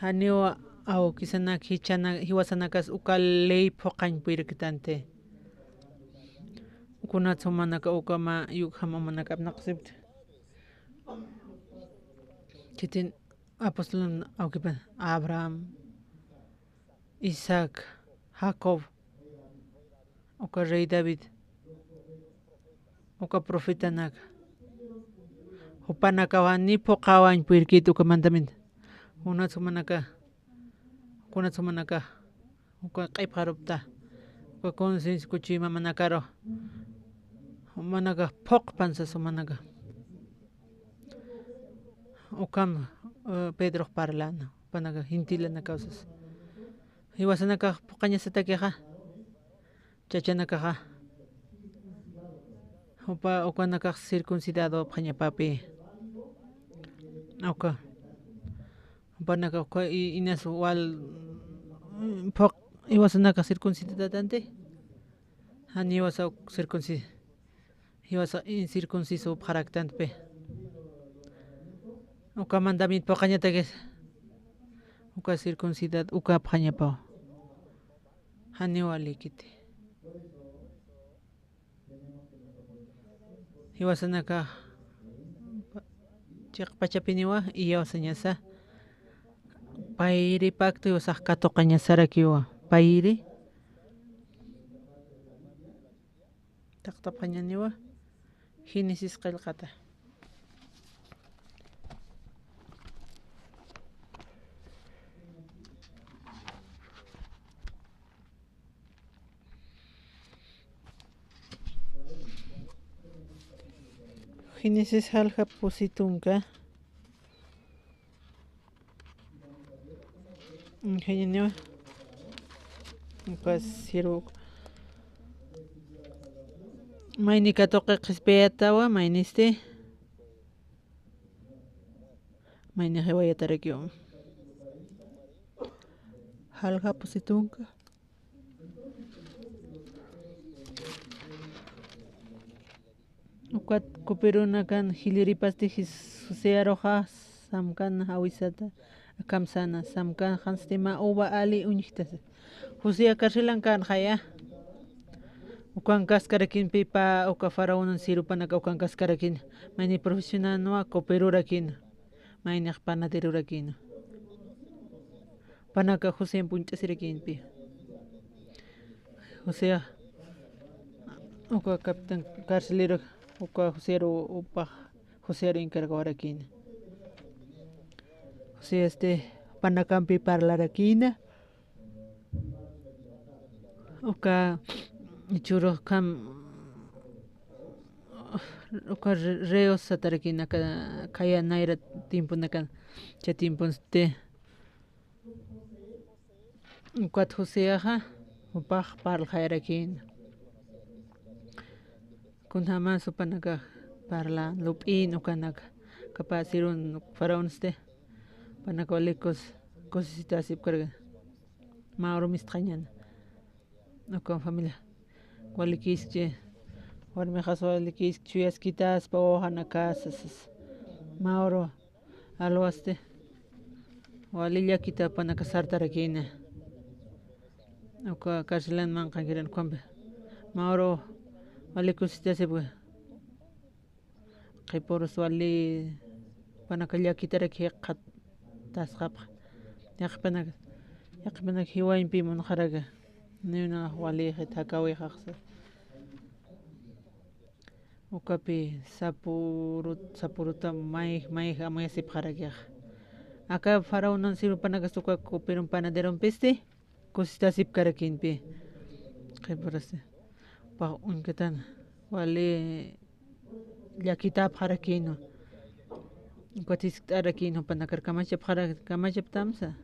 haniwa awkisanak hiwasanakas uka ley phuqañpuyriktante kunatsu manaka ukama yukhama manaka naqsibta kitin apostol awkipan Abraham Isaac Jacob uka rey David uka profeta naka upanakawan ni phuqawañpuyrikitu uka mandamiento kunatsu manaka uka q'ipqarupta uka conciencia kuchuyman manakaro manaka phuqpansasu manaka ukam Pedro parlana panaka hintilana kawsas hiwasanakaq phuqañasatakiqa chachanakaqa ukanakaq circuncidado phañapapi uka upanaka uka inas phuq hiwasanakaq circuncidatanti hani hiwasa incircunciso pharaktanpi uka mandamiento phuqañataki uka circuncidado uka phañapaw hani wali kiti hiwasanakaq chayqa pachapiniwa iyawasañasa payri pacto hiwasaq katuqa ñasarakiwa payri taqtaphañaniwa Génesis qillqata Génesis halja positunka. Ingenio. Pues sirvo. Maini katoque qispiyatawa mainiste. Maini hewayatarekyo. Halja positunka. Ukat kupiruna kan hiliripasti susearoja samkan hawisata kamsana samkan hanstima uba ali uñitas. Husia karsilan kan haya. Ukan kaskarakin pipa uka faraonan sirupanaka ukan kaskarakin. Maini profesional no cooperurakin. Maini panaderurakin. Panaka José punchasirakin pi. Husia uka capitán carcelero uka Josero upa Josero encargarakin. Husia panakampi parlarakin. Uka churro kam uka reos satarakin kaya naira tiempo nakan cha tiempo ukat Joseaja upaj parlarakin. Kun jamás upanaka parla lupin ukanak kapasirun faraón panakolikos cositas carga mauro mistrañan no con familia cualiquische warmejas walikis chuyas quitas pa hojana casas mauro aloaste walilla kita panaka sartarakina uka karselan man kangiran kwambe mauro walikosita sebue qiporos wali panakalla kitaraki qat tasqap yaqpanak hiwaynpi munqaraga nina wali takawi haqsa ukapi sapuruta may amayasip qarakyaq aka faraonan sirupanaka suka kupiron panaderon piste cositasip karakinpi qiporasta pa unkatan wali llakitap qarakino Cuatis arakino panakar kamachap tamsa.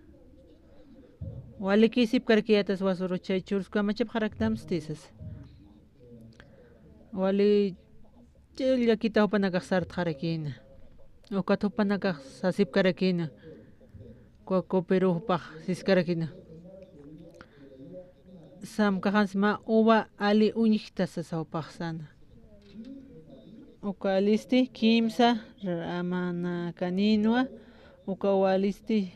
Wali kisip karkiatas wasuro chay churus kamachap haraktamsa tisas. Wali chilla kita panakak sart harakina. Okato panakak sasip karakina. Kopero pah sis karakina. Sam kahansma uba ali uñichtas sasawpah sana. Uka listi kimsa ramana kaninua uka walisti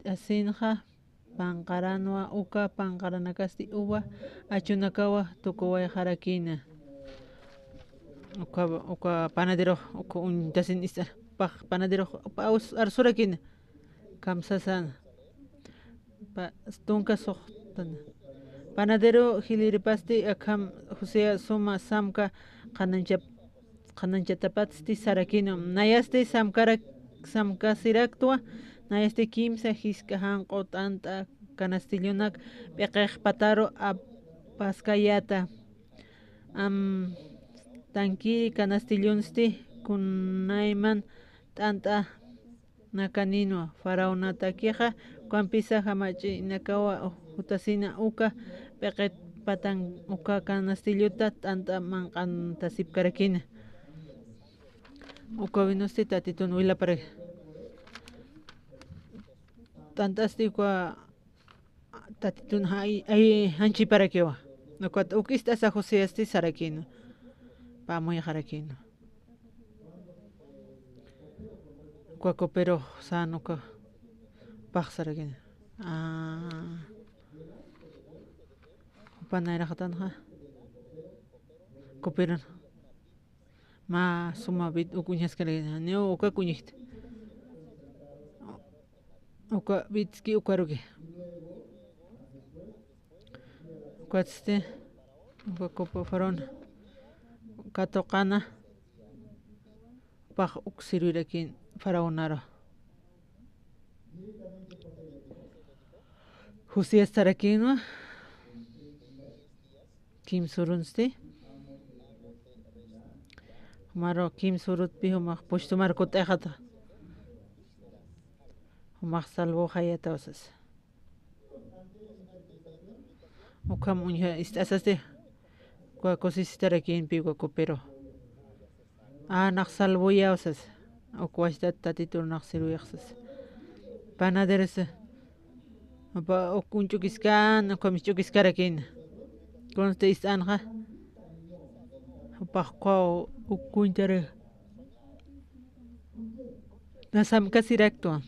asinja panqaranua uka panqaranakasti uwa achunakawa tukuway harakina uka panadero uka untasin isar panadero arsurakina kamsasana tunka soqtana panadero hiliripasti akam José suma samka qananchatapatsti sarakino nayasti samka siraktua nayasti kimsa hiska hanqo t'anta kanastillunak p'iqiq pataro apaskayata tanki kanastillunsti kunayman t'anta nakanino faraonatakiqa kampisa hamachi nakawa utasina uka p'iqit patan uka kanastilluta t'anta manqantasip karakina uka vinosti tatitun wilaparay t'antasti uka tatitun ay hanchiparakiwa uka ukista asa Joséasti sarakino pamuy harakino uka kopero sanuka paqsarakina Panairaqtanja coperan ma suma bit ukuñaskarina neo uka kuñijta uka bitski ukaruki ukatste uka copa faron katoqana paq uksirirakin faraonaro Josías tarakinwa Kim surunsti Maro kim surut pi humaq pushtumar kut'ejata. Humaq salvo hayata osas. Ukam uña istasasti. Kwa kosistara kin pi kwa pero. Naq salvo ya osas. Okwashtat tatitur naq siruyaqsas. Panaderesa. Apa okunchukiskan, okwamichukiskara kin. Konste istanja. Paqqa ukunchara. Nasam kasirakto.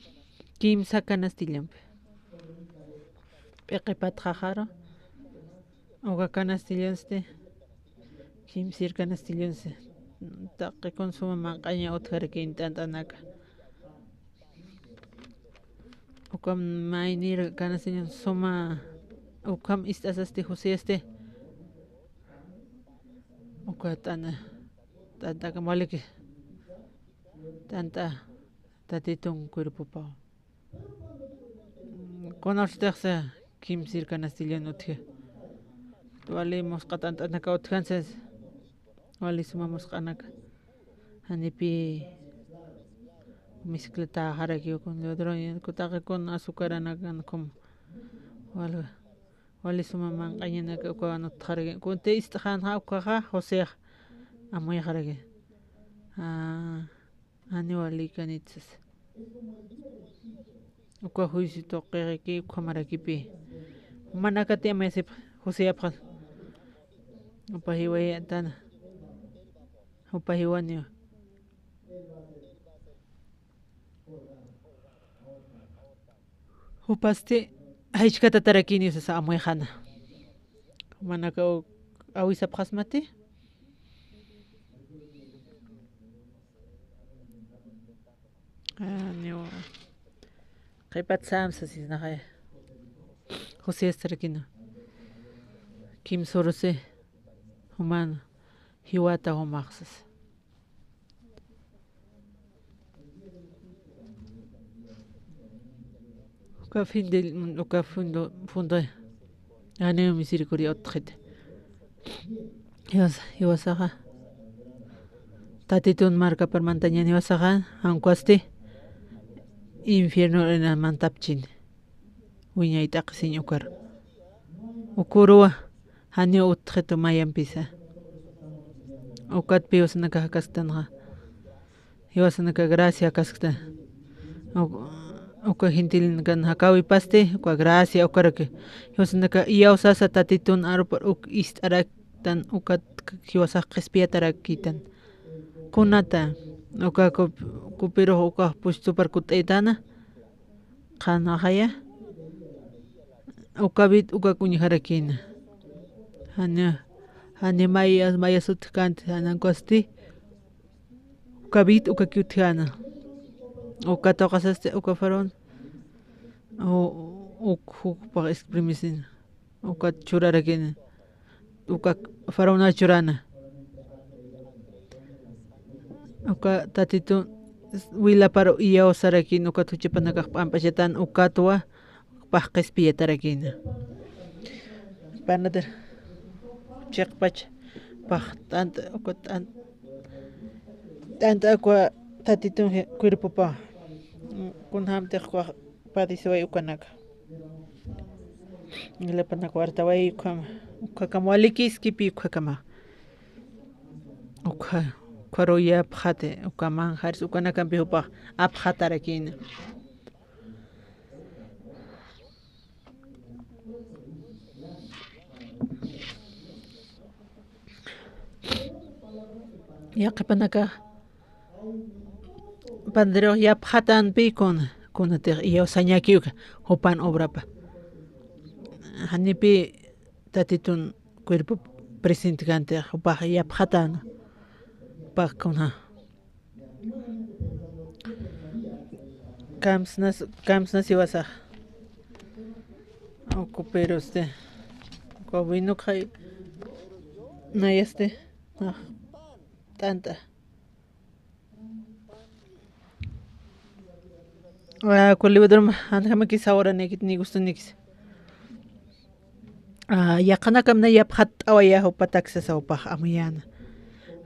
Kimsa kanastillampi. Piqipat qaqara. Oga kanastillanste. Kimsir kanastillanste. Taqi consuma manqaña utkara kin tantanaka. Ukam mainir kanastillan suma. Ukam istasasti José Uka tanta kamaliki. Tanta tatitun cuerpo pao. Conocerse kim circa nastillan utje. Tuali mosqa tanta naka utjanses. Wali suma mosqanaka. Hanipi bicicleta haraki con leodroin kutaqi con azúcar anakan como wali suma manqañana ka anut haraki kunte istajan ha ukaja José amoy haraki ani wali kanitsas uka juicio toqeki kamarakipi manakati amesip José apal upahiwaya tana upahiwanio upaste haichkata tarakini sa amoy hana manaka awisa phasmati nio qaipat samsa sisnahay José tarakina kim sorose human hiwata homaxas uka findel uka fundo ane misericordia otkhete Iwasaga tatitun marca per mantaña Iwasaga anquasti infierno en el mantapchin wiña itaqsin ukar ukurua hanyo utkhete mayan pisa ukat pios naka kastanga Iwasanaka gracia kaskta uka gentil kan hakawi paste uka gracia ukarake Iwasanaka iyausasa tatitun arupar uk istarak tan ukat kiwasaq qhispiyatarakitan kunata uka kupiro uka pushupar kut'aytana qana haya ukabit uka kuñiharakina hani maya sutkant hanankosti ukabit uka kyuthana uka toqasaste uka faron uk pa exprimisin uka churarakina uka farona churana uka tatitun wila paro iya osarakin uka tuchipanaka pampachatan ukatwa paqqispiyatarakina panader cheqpach paqtanta uka tanta uka tatitun cuerpo pa kunhamte kwa padisiway ukanaka ngila panaka wartaway uka kamwalikiski pi uka kama uka kwaroya phate uka manjaris uka nakampi upa aphatarakin yaqi panaka pandero ya phatan pi kunate iyo sañaki uka upan obrapa hanipi tatitun cuerpo presente kante upa ya phatan pakuna kamsnas iwasa pero ko vino kai na tanta kulibadrum anjama kisawara nekit ni gusto nikis yaqana kamna yaphat awaya upataxa sa upah amuyana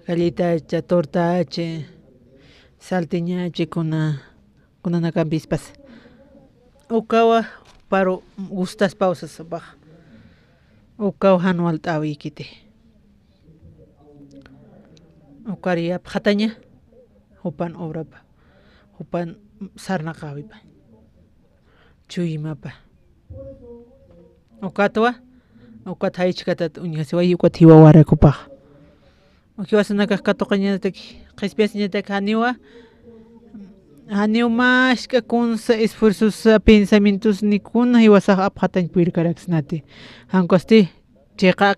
gallitacha, tortache, salteñache kunana kampispas. Ukawa paro gustas pausas baja. Ukawa hanual tawi kite. Ukaria pjataña hupan obrapa. Hupan sarna kawipa. Chuyimapa. Ukatwa ukat haichkatat uñasiway ukat hiwa warakupaj. Ukiwasanaka katoqañatak qispiasñatak haniwa mashka kunsa esfuerzos pensamientos nikuna hiwasaq apqatañ pirkaraksnati. Hankosti chayqa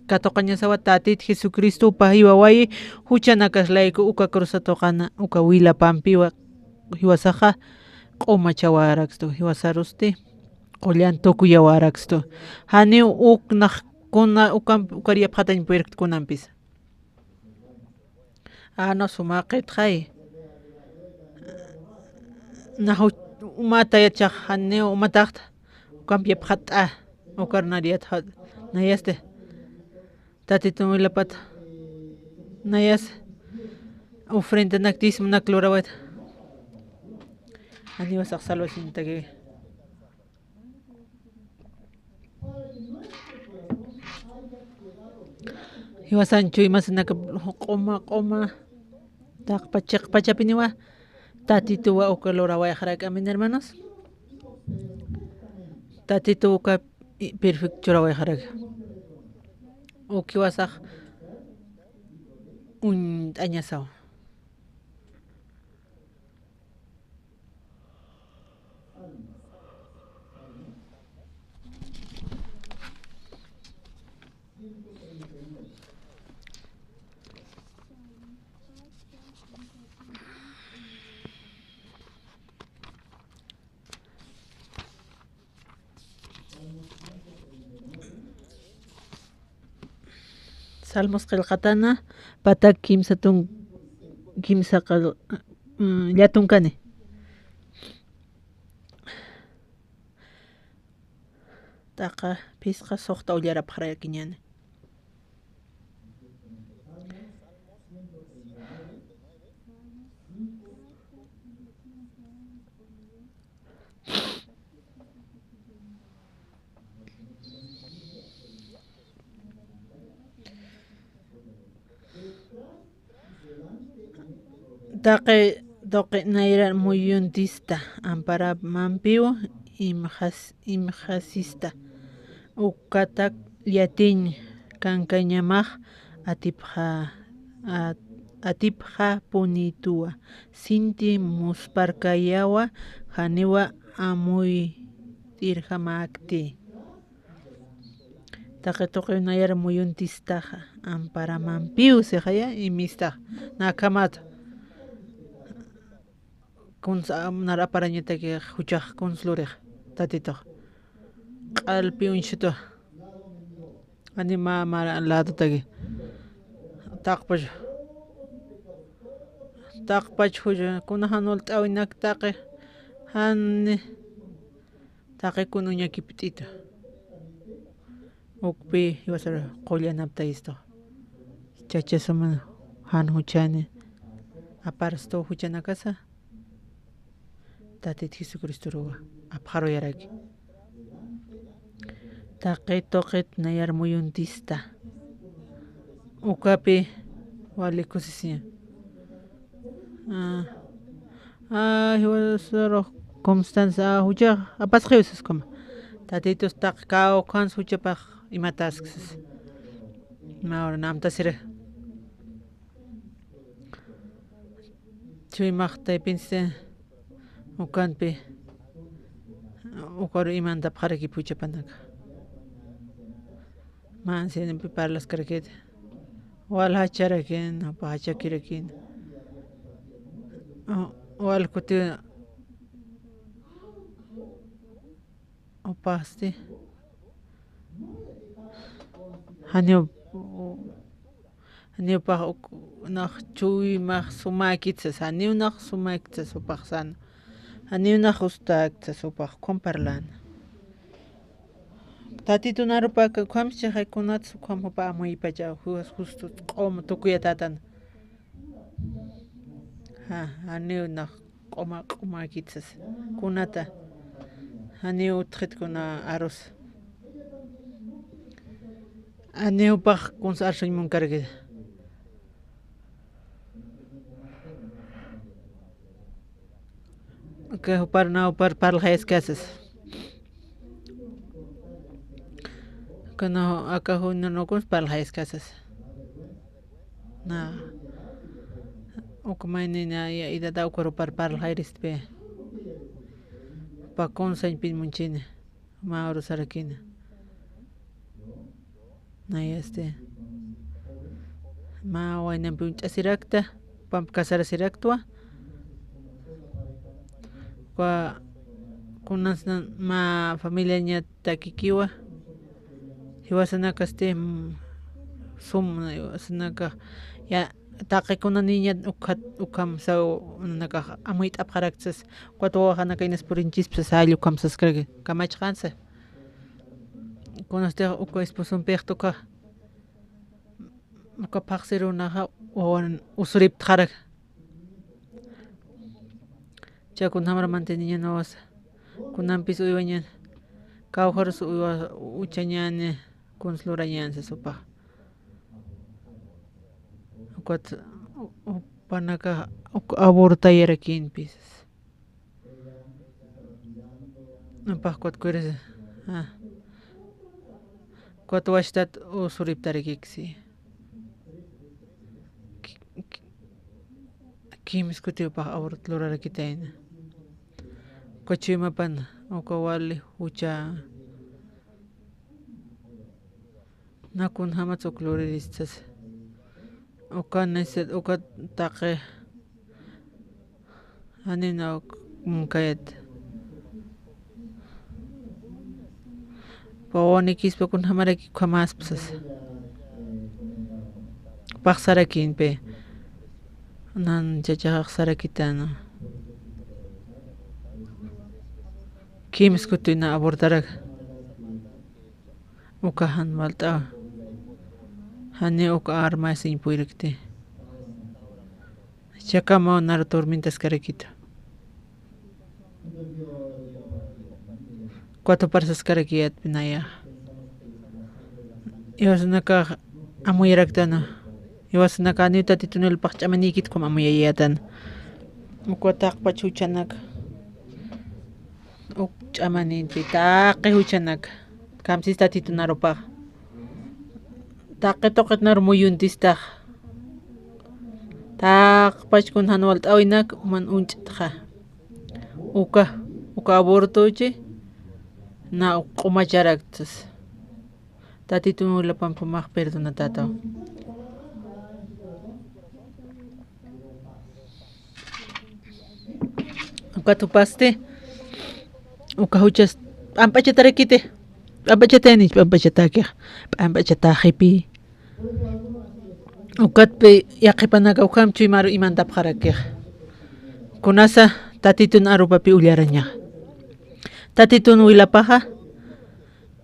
katoqañasawa tatit Jesucristo upa hiwawayi huchanakaslayku uka cruzatoqana uka Willapampiwa hiwasaqa q'umacha waraksto hiwasarusti qullan tukuya waraksto. Haniw uknaqkuna ukaria pqatañ pirkkunanpis. No sumaqitqay. Nahu umata yachaq haniw umataqta ukampia pqat'a ukarnariat nayaste. Tatito Willapata nayas ofrenda naktismo naklurawat. Aniwasaq salvaciontaki. Hiwasanchu imasanaka q'uma pachapiniwa tatituwa uka lurawayaqraka amin hermanos. Tatitu uka perfecto churawayaqraka. Ukiwasaq t'añasawa. Salmos qillqatana patak kimsa llatunkani. Taqa pisqa suqta ullarapaqrayakiñani. Taqi nayra muyuntista ampara mampiwa imhasista ukatak llatin kankañamaq atipqa punituwa sinti musparkayawa haniwa amuytirhamakti. Taqi tuqi nayra muyuntistaqa ampara mampiwa siqaya imista nakamata. Kunsa naraparañataki huchaq kunsluriq tatituq q'alpi unshutuwa anima ladutaki taqpach hucha kuna hanual t'awinak taqi taqikuna uñakipi t'ita ukpi hiwasara qullanapta istuq chachasuma han huchani aparasto huchanakasa tatit Jesucristo ruwa apqaruyaraki. Taqi tuqit nayar muyuntista ukapi walikusisiña. Hiwasara Constanza huchaq apasqiwisiskuma. Tatitos taq kawqans huchapaq imatasqis. Ahora namtasira. Chuymaqtay pinsa ukanpi ukaru imanta paqariki puchapanaka. Mansianpi parlas karakita. Walhacharakin, apahachakirakin. Walkuti opasti. Haniw paq naq chuymaq sumakitsas haniw naq sumakitsas upaqsan. Haniw naq ustaktsas upaq comparlana. Tatito narupaka qhamchaq haykunata qham upa amuypacha justo q'uma tukuya tatana. Aniu na qoma kitsas kunata aniu tqitkuna arroz aniu paq kuns arsuñmun kargida que upar parlajayas casas Kana acá no kuns parlajayas casas na Ukumaynina ya idada ukuru parlajayrispe pa konsañ pinmunchina mauro sarakina na ma waynampi unch'asirakta pampa kasarasiraktua kwa kunasna ma familia ña takikiwa hiwasanaka hiwasanaka ya taqikuna niña ukam saw naka amuit apqaraksas cuatro wajana kainas purinchispas allu kamsas karga kamachqansa kunasta uka esposunpiqtuqa uka paqsirunaqa wawan usuripta qaraq chakuna hamara mantenimientos kunanpis uywaña kawjarus uywa uchañani kunslurañansi supaq ukat upanaka abortayarakinpis apaq kutkuyris kuat washtat usuriptarakiksi kimis kuti upaq abortlurarakitayna kuchimapana uka wali ucha nakun hamatz ukluriristas uka taqe anina kayat pawanikispa kun hamaraki khamaspasas paqsarakinpe nan chachaq sarakitana kimis kutuyna abortarak uka hanmalta hani uka armasin puyrikti chakama nar tormentas karakita cuatro parsas karakiyat pinaya iwasanaka amuyaraktana iwasanaka aniuta titunel paqch'amanikit como amuyayatan ukwataq pachuchanak ch'amaninpi taqi huchanak kamsista titunaropaq taqi toqitnar muyuntistaq taq pachkun hanwal t'awinak man unch'tqa uka abortochi na q'umacharaktas tatitun pamaq perdonatata uka tupaste uka huchas p'amp'achatarakite p'amp'achatani p'amp'achatakiq p'amp'achataqipi ukatpi yaqipanaka ukamchu imaru imantapaq qarakiq kunasa tatitun arupapi ullarañaq tatitun wilapaqa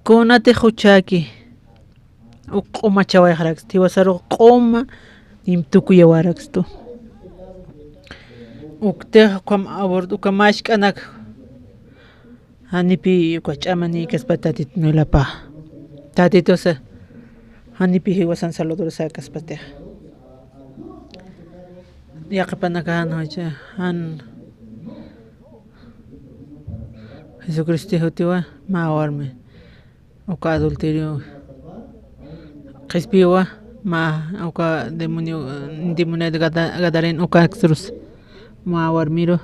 kunati huchaki q'umachawayaqraqs tiwasaruq q'uma nimtukuyawaraqstu uktiqa uka mashk'anak hanipi uka ch'amani kaspa tatitun wilapaqa tatitusa hanipi hiwasan saludursa kaspatiqa yaqipanaka han Jesucristo hutiwa ma warmi uka adulterio qhispiwa ma uka demonio gadaren uka extrus ma warmiro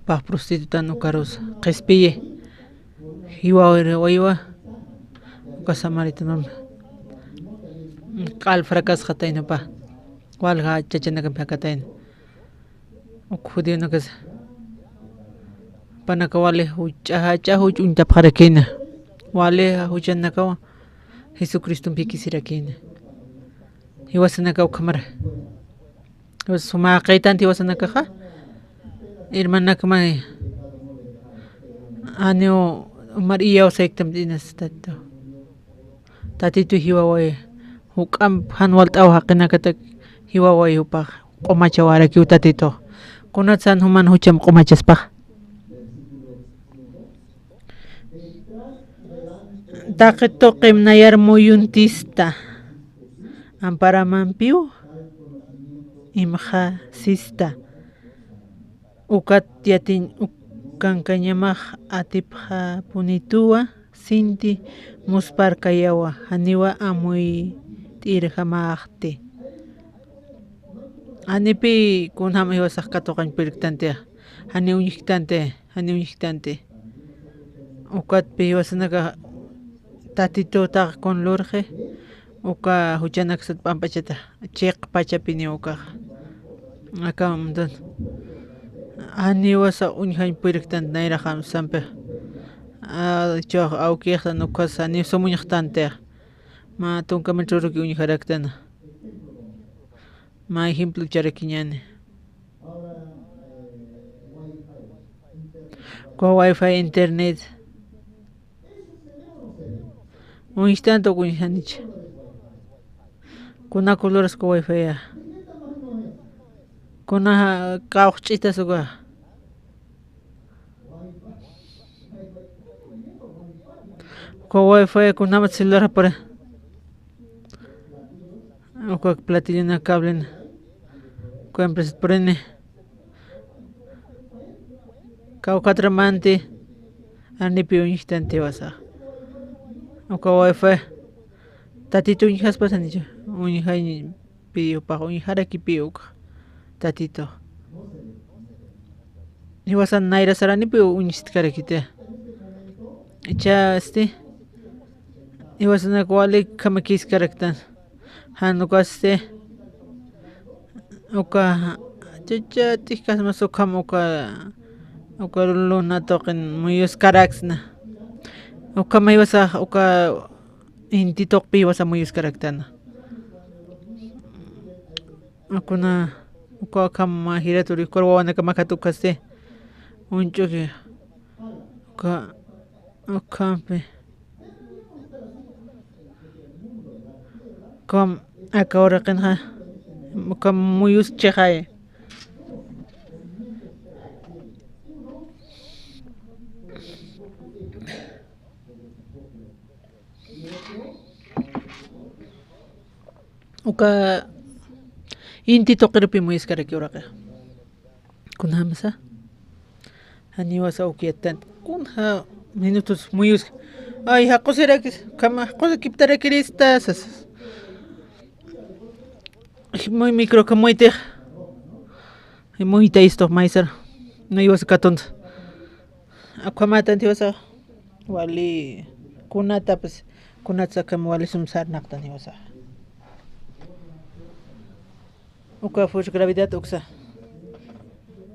paq prostitutan ukarus qhispiye hiwawaywa uka samaritano qal fracasqa taynapa walqa chachanaka phakatayna uk judío nakas panaka wale hucha untapqarakina wale huchanaka Jesucristo pikisirakina hiwasanaka ukamara suma qaytanti hiwasanaka hermanaka may anio María sektam dinas tatitu hiwaway hukam hanwal t'aw haqinakatak hiwaway upaq q'umachawaraki tatito kunatsan human hucham qumachaspa taqito qimnayar muyuntista amparamanpiu imja sista ukat yatin ukankañamaq atipja punitua sinti musparkayawa haniwa amuy t'irjamaqti anipi kunhama iwasaq katuqañ pirktante hani uñiktante ukatpi iwasanaka tatituta con lurje uka huchanaksat pampachata chiq pachapini uka acá mundan hani wasa uñijañ pirktante nayrajam sampe choq awqiqta nukas hani sumuñiqtante ma tunkametro ruki uñijaraktana ma ejemplo charakiñani ko wifi internet uñiqtanta uñijanicha kuna colores ko wifi ya kuna kawqch'ita suqa ko wifi kunama celular para uka platilluna cable ko empresa porene kawqatramanti anipi uñiqtante wasa uka wifi tatito uñijaspasanilla uñijayñi piyupaq uñijaraki piyuqa tatito iwasan nayrasaranipi uñishtikarikita cha iwasanaka wali kamakiskaraqtan hanukaste uka chachatiq kasma suqhama uka luna toqin muyuskaraksna uka maywasaq uka inti toqpi iwasa muyuskaraktana ukuna uka kama hiraturi korwawanaka makatukaste unch'uki ukapi kam akawraqinqa uka muyuschiqay uka inti toqirpi muyuskaraki uraqa kunhamasa hani wasa ukiatan kunha minutos muyus ay haqusiraki kama qusakiptarakiristas muy micro kamoytiq muyta isto maysar no iwas katonta akamatanti wasa wali kunata pues kunata kama wali sumsarnaqtan iwasa uka fuerza gravidad uksa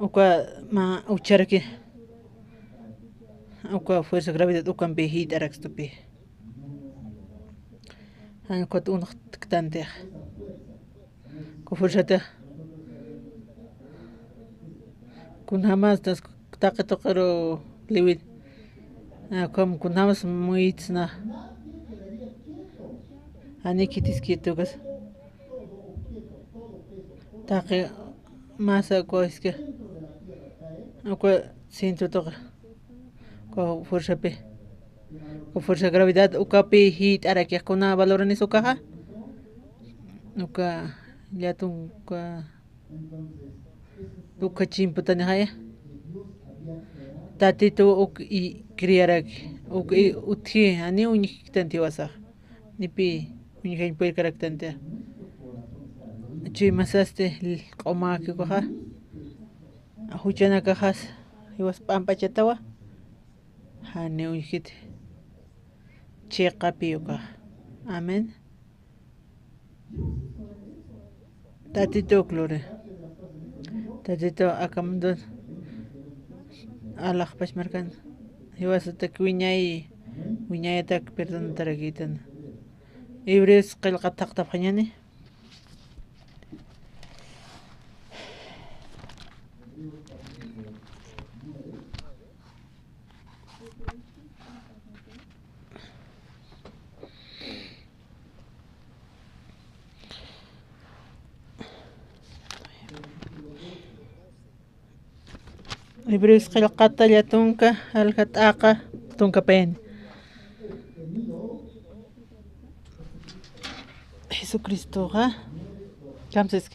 uka ma ucharki uka fuerza gravidad ukampi hitaraxtupi hankwat unaqtante ko fuerzata kun hamastas taqito qaro liwit como kun hamas muyitsna ani kitiskitukas taqi masa ko iske uka siento toqa ko fuerzapi ko fuerza gravidad ukapi hitarakiqkuna valorani sukaqa uka llatun uka chimputani haya tatito uk y criaraki uk utji ani uñiqtanti wasaq nipi uñiqañ puirkaraktanti chay masaste q'umaqikuqa huchanakajas iwas p'ampachatawa hani uñiqiti chiqapi uqa amen tatito klore tatito akamdon alaqpash markan iwasataki wiñaytak perdón tarakitan ibres qillqataqtapaqñani Hebreos qillqata llatunka alqat'aqa tunkapayan. Jesucristoqa kamsas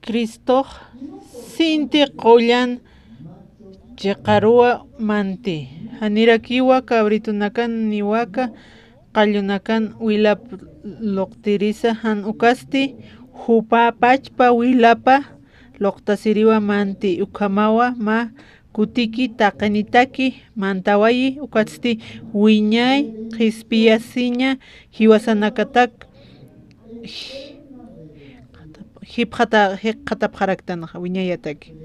Cristo sinti qullan chiqaruwa manti hanirakiwa kabritunakan niwaka qallunakan wilap luqtirisa han ukasti hupa pachpa wilapa luqtasiriwa manti ukamawa ma kutiki taqinitaki mantawayi ukasti wiñay qispiyasiña hiwasanakatak hiqata pqaraktanaqa wiñayataki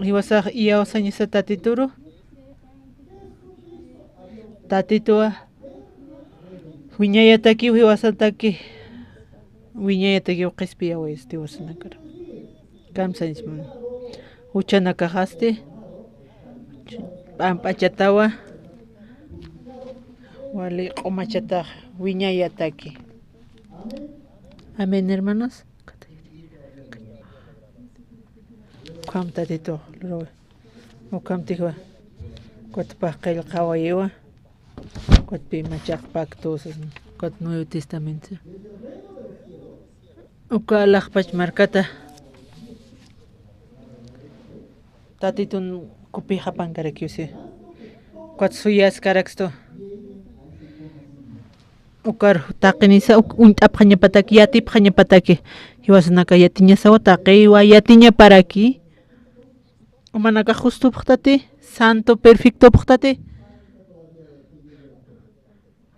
hiwasaq iyawasañasa tatituru tatituwa wiñayataki hiwasataki wiñayataki qispiyawa hiwasanakara kamsanisman uchanakajasti p'achatawa wali q'umachataqa wiñayataki. Amén, hermanos. Kwam tatito lo ukam tikwa kwat qillqawayiwa kwat pi machaq pactos kwat Nuevo Testamento uka laqpach markata tatitun kupi hapan karakiusi kwat suyas karaksto ukar taqinisa unt'apqañapataki yatipqañapataki hiwasanaka yatiña sawa taqiwa yatiña paraki umanaka justo pqtati santo perfecto pqtati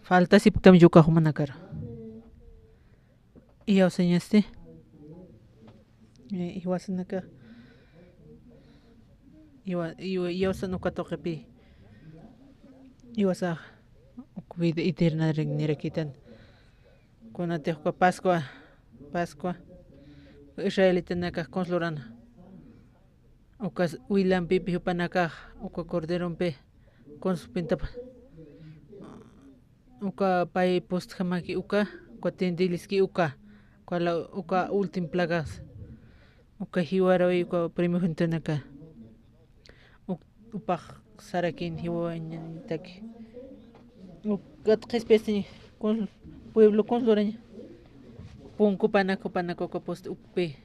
falta si pqtam yuka humanakara iyawsañasti hiwasanaka iyawsan uka toqipi iwasaq vida eterna nirakitan kunatiqqa Pascua Israelitanaka conslurana uka wilanpipi hupanakaq uka corderonpi conspintapa uka pay postqamaki uka kuatintiliski uka ultim plagas uka hiwarawi uka primogenitonaka upaq sarakin hiwañataki ukat qispiastin pueblo consluraña punku panaka uka post ukpi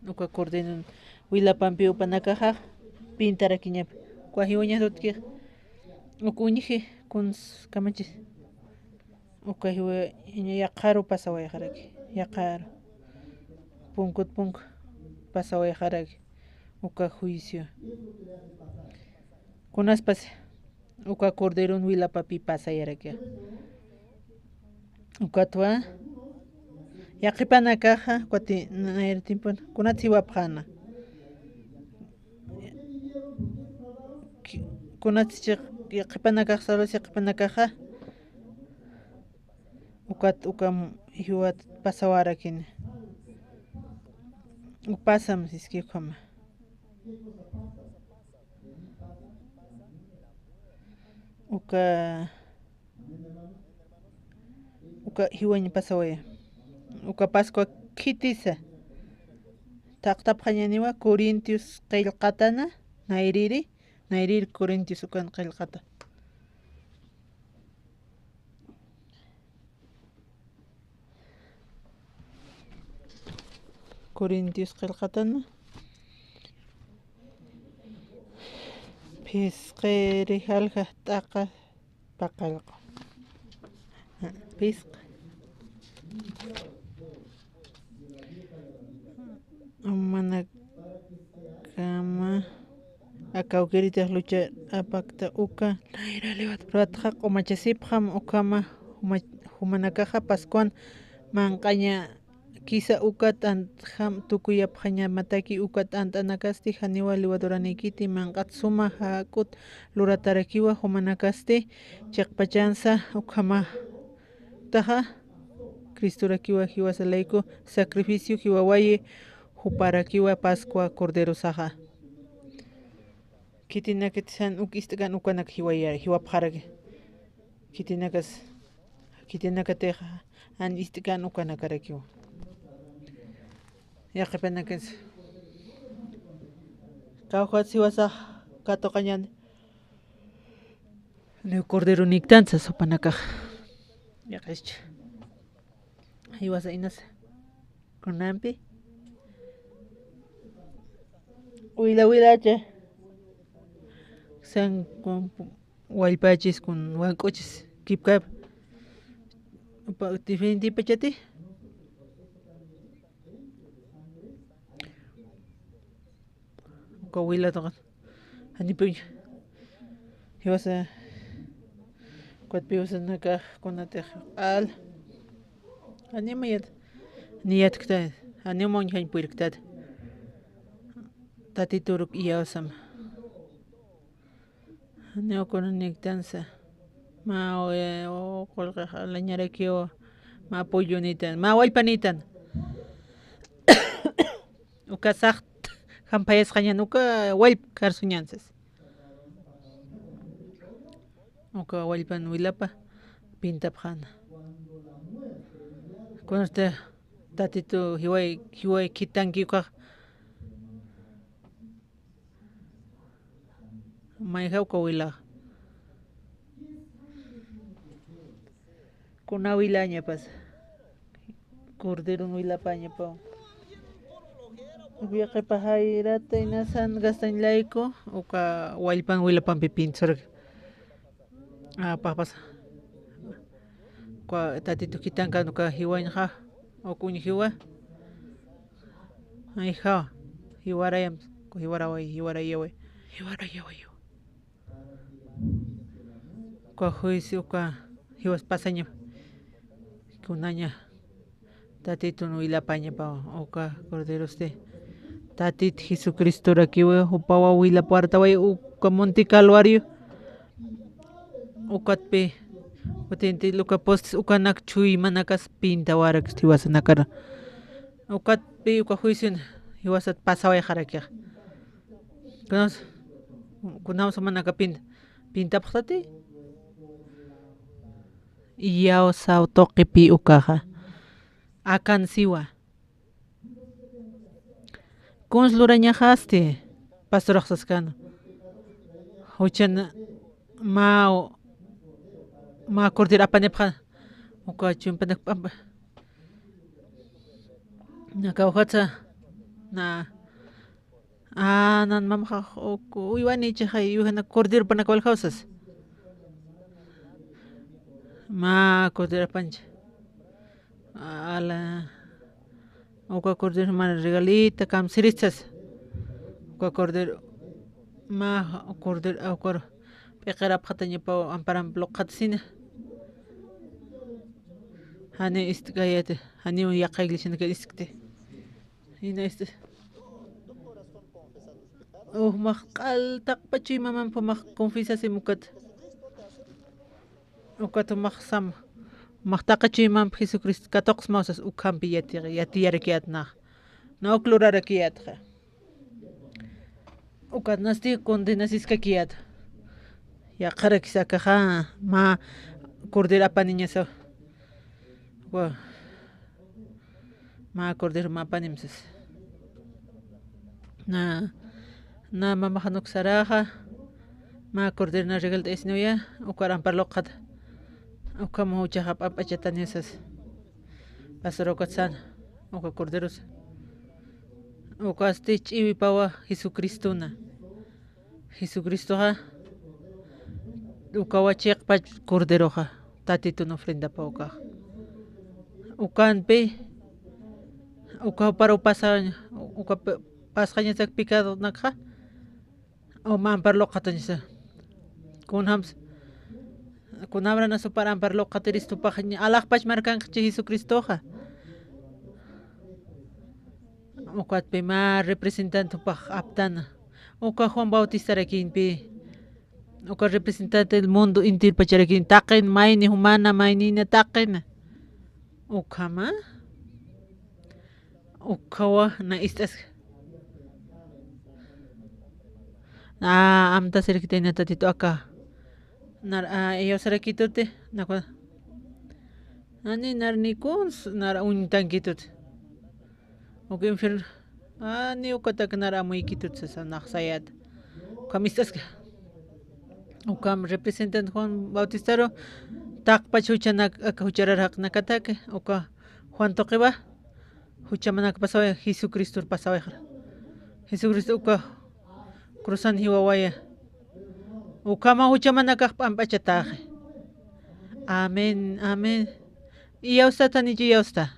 uka cordero wilapampi upanakaqa pintarakiñapi kuahiwañasutkiqa uka uñiji kuns kamachis uka hiwa yaqaru pasawayaqaraki yaqaru punku pasawayaqaraki uka juicio kunaspas uka cordero wilapapi pasayaraki ukatwa yaqipanakaqa kuati nayar tiempuna kunata hiwapqana kunata yaqipanakaqa salos yaqipanakaqa uka hiwat pasawarakini upasam iski ukama uka hiwaña pasawaya uka Pascua kitisa taqtapqañaniwa Corintios qillqatana nayriri Corintios ukan qillqata Corintios qillqatana pisqiri halqa t'aqa paqalqa pisqa mana kama akawkiritaq lucha apakta uka ratqa q'umachasipqam ukama humanakaqa Pascuan manqaña kisa uka t'antjam tukuyapqañamataki uka t'antanakasti haniwa liwaduranikiti manqat sumaq hak'ut luratarakiwa humanakasti chiqpachansa ukama taqa Cristurakiwa hiwasalayku sacrificio hiwawayi huparakiwa Pascua cordero saqa kitinakatisan uk'ist'kan ukanaka hiwapqaraki kitinakatiqa an ist'kan ukanakarakiwa yaqipanakas Cauja siwasa kato cañan. Ne cordero nictanza sopanaka. Ya caich. Iwasa inas. Conampi. Huila che. San con huaypachis con huancochis. Kipkap. Diferente pachati. Huila tocan. Anipuñ. Iwasa. Cuatpiusa naka conate al. Animayat. Niyat kta. Animon hain puirktad. Tatituruk iyaosam. Neo con nictanza. Ma o colga la ñarekio. Ma pollonitan. Ma huaypanitan. Uka sacht. Jampayas jañanuka huayp carsuñanzas. Uka huaypan huilapa. Pintapjana. Con este tatito hiway kitanki uka. Maijauka huila. Kuna huilaña pas. Cordero huilapaña pa. Viaje pajairata inasan gastan laico. Uka huaypan huilapan pipinzor. Papas. Kwa tatito kitanka nuka hiwañja. O kuñ hiwa. Aija. Hiwarayam. Hiwarayaway. Kwa juicio kwa hiwas pasaña. Kunaña. Tatito no ilapaña pa. Oka cordero este. Tatit Jesucristo rakiwe upawa huila puartaway uka Monte Calvario. Ukatpe. Utente luka post ukanak chuy manakas pinta warak tiwas nakara. Ukatpe uka juicio hiwasat pasaway jarakia. Kunamos manaka pinta pjati. Yao sao toque pi ukaja. Akan siwa. Kuns lurañajaste. Pastor Saskano. Huchan ma cordera panepja. Uka chumpanep pamba. Nakauhatsa. Nan mamja uywani chajay yuhana cordero panakawal hausas. Ma cordera pancha. Ala. Uka cordero man regalita cam siristas. Uka cordero ma cordero ukor peqera pjataña pa amparan bloqatsina. Hane istkayate hani yaqa iglesia que iskte. Ina este. Maqal taqpachi maman pa maq confisase mukat. Ukat maqsam. Maqtaqachi mam Jesucristo katoqs mausas ukampi yatiyarakiat na. No klurarakiat. Ukat nasti condenasis kakiat. Ya qarakisakaja ma cordera paniñasa. Ma cordero ma panimsas. Na mamajanok saraja. Ma cordero na regal de esnoya. Ukaran parloqat. Ukamo uchaja papachatanesas. Pasarokatsan. Uka corderos. Uka stich iwi pawa Jesucristo na. Jesucristo ha. Uka wachek pach cordero ha. Tatito no ofrenda pa uka. Ukan pe. Uka para upasa. Uka pasjaña sak picado nakha. O man parloqatañasa. Kunhams. Kunabra na soparan parloqatiristo pajaña. Alaqpach markan Jesucristo ha. Uka pe ma representante paj aptana. Uka Juan Bautista rakin pe. Uka representante del mundo intir pacharakin. Taqen mayni humana maynina taqen. Ukama. Ukawa na istas. Amta serikitena tatito aka. Ellos sarakitote. Nakwa. Ani narnikons nar un tankitote. Okay, Ani ukataknara muy kitutsa naxayat. Kamistas ukam representante Juan Bautistaro takpa chuchanak hucharar nakatake uka Juan Toqueba huchamanak pasawe Jesucristo pasawe Jesucristo uka cruzan hiwawaya ukama huchamanak pampachataje. Amén, amén. Y yausta tani yausta.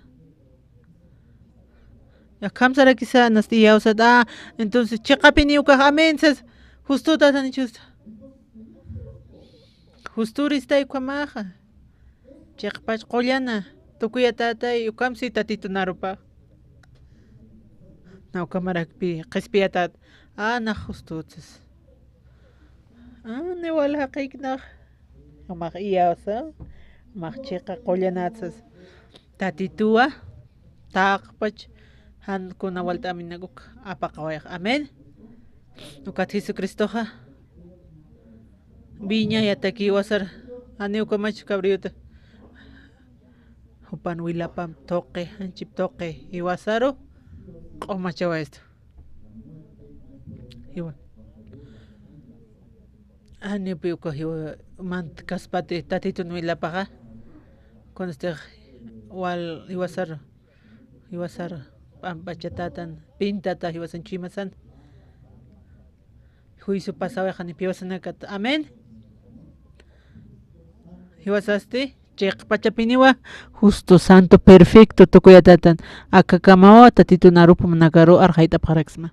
Ya kamsara quizá nasti yausta. Entonces chekapini uka amén sas justo tani justa. Justurista y kwamaja. Chekpach qollana. Tukuya tata y ukamsi tatito narupa. Na ukamarakpi qispiatat. Na justutzes. Ne wala qiknaq. Amaq iyawsa. Amaq chiqa qollanatzes. Tatitua. Taqpach. Han kuna walta aminaguk. Apaqawayaq. Amén. Ukat Jesucristoja. Viña yataki wasar aniu kamach kabriuta upan wilapam toque anchip toque y wasaro qomachawa esto igual aniu piuko hiwa mant kaspate tatitun wilapaga con este wal iwasar pampachatatan pintata hiwasan chimasan juicio pasado jani piwasanakat amén. Hiwasaste chek pachapiniwa justo santo perfecto tokuyatatan akakamawa tatito narupa manakaro arjaita paraxma.